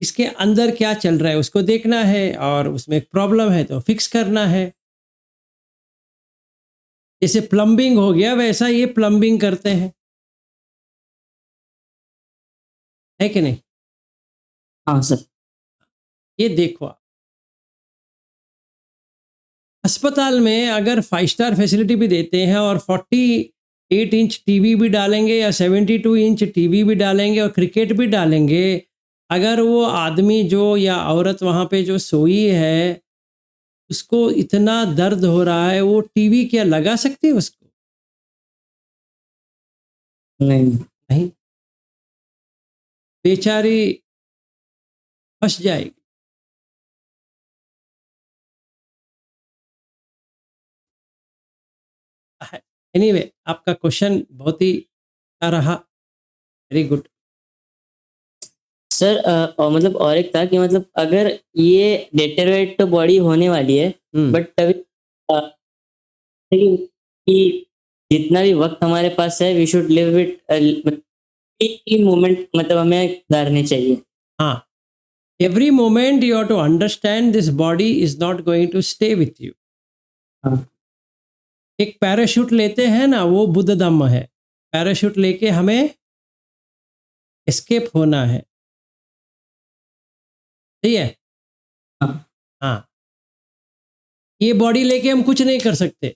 इसके अंदर क्या चल रहा है उसको देखना है, और उसमें एक प्रॉब्लम है तो फिक्स करना है। जैसे प्लम्बिंग हो गया, वैसा ये प्लम्बिंग करते हैं, है कि नहीं? हाँ सर। ये देखो आप, अस्पताल में अगर 5 स्टार फैसिलिटी भी देते हैं और 48 इंच टीवी भी डालेंगे या 72 इंच टीवी भी डालेंगे और क्रिकेट भी डालेंगे, अगर वो आदमी जो या औरत वहाँ पे जो सोई है, उसको इतना दर्द हो रहा है, वो टीवी क्या लगा सकती है उसको? नहीं नहीं, बेचारी फंस जाएगी। एनीवे, आपका क्वेश्चन बहुत ही अच्छा रहा, वेरी गुड। सर और मतलब और एक था कि मतलब अगर ये डेटेरेट तो बॉडी होने वाली है, बट तभी कि जितना भी वक्त हमारे पास है we should live it moment, मतलब हमें सुधारने चाहिए। हाँ, every moment you have to understand this body is not going to stay with you। हाँ एक पैराशूट लेते हैं ना, वो बुद्ध धम्म है। पैराशूट लेके हमें एस्केप होना है, सही है? हाँ हाँ, ये बॉडी लेके हम कुछ नहीं कर सकते,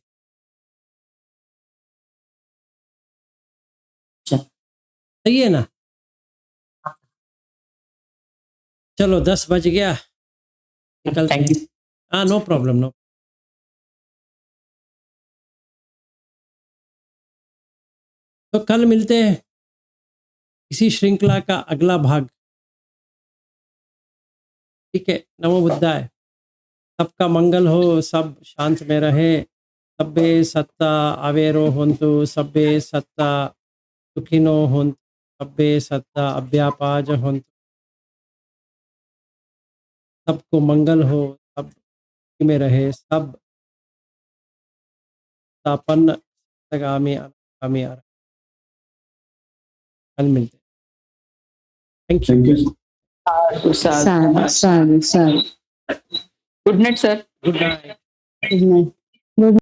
अच्छा सही है ना? चलो 10 बज गया, निकलते थैंक हैं। यू। हाँ, नो प्रॉब्लम, नो। तो कल मिलते हैं इसी श्रृंखला का अगला भाग। ठीक है, नमो बुद्धाय। सबका मंगल हो, सब शांत में रहे। सब्बे सत्ता अवेरो होन्तु, सब्बे सत्ता सुखिनो होन्तु, सब्बे सत्ता अव्यापाज होन्तु। सबको मंगल हो, सब सुखी में रहे, सब तापन सगामी अनागामी कल मिलते हैं। Thank you. Thank you. सारू सारू सारू good night sir. Good night. Good night.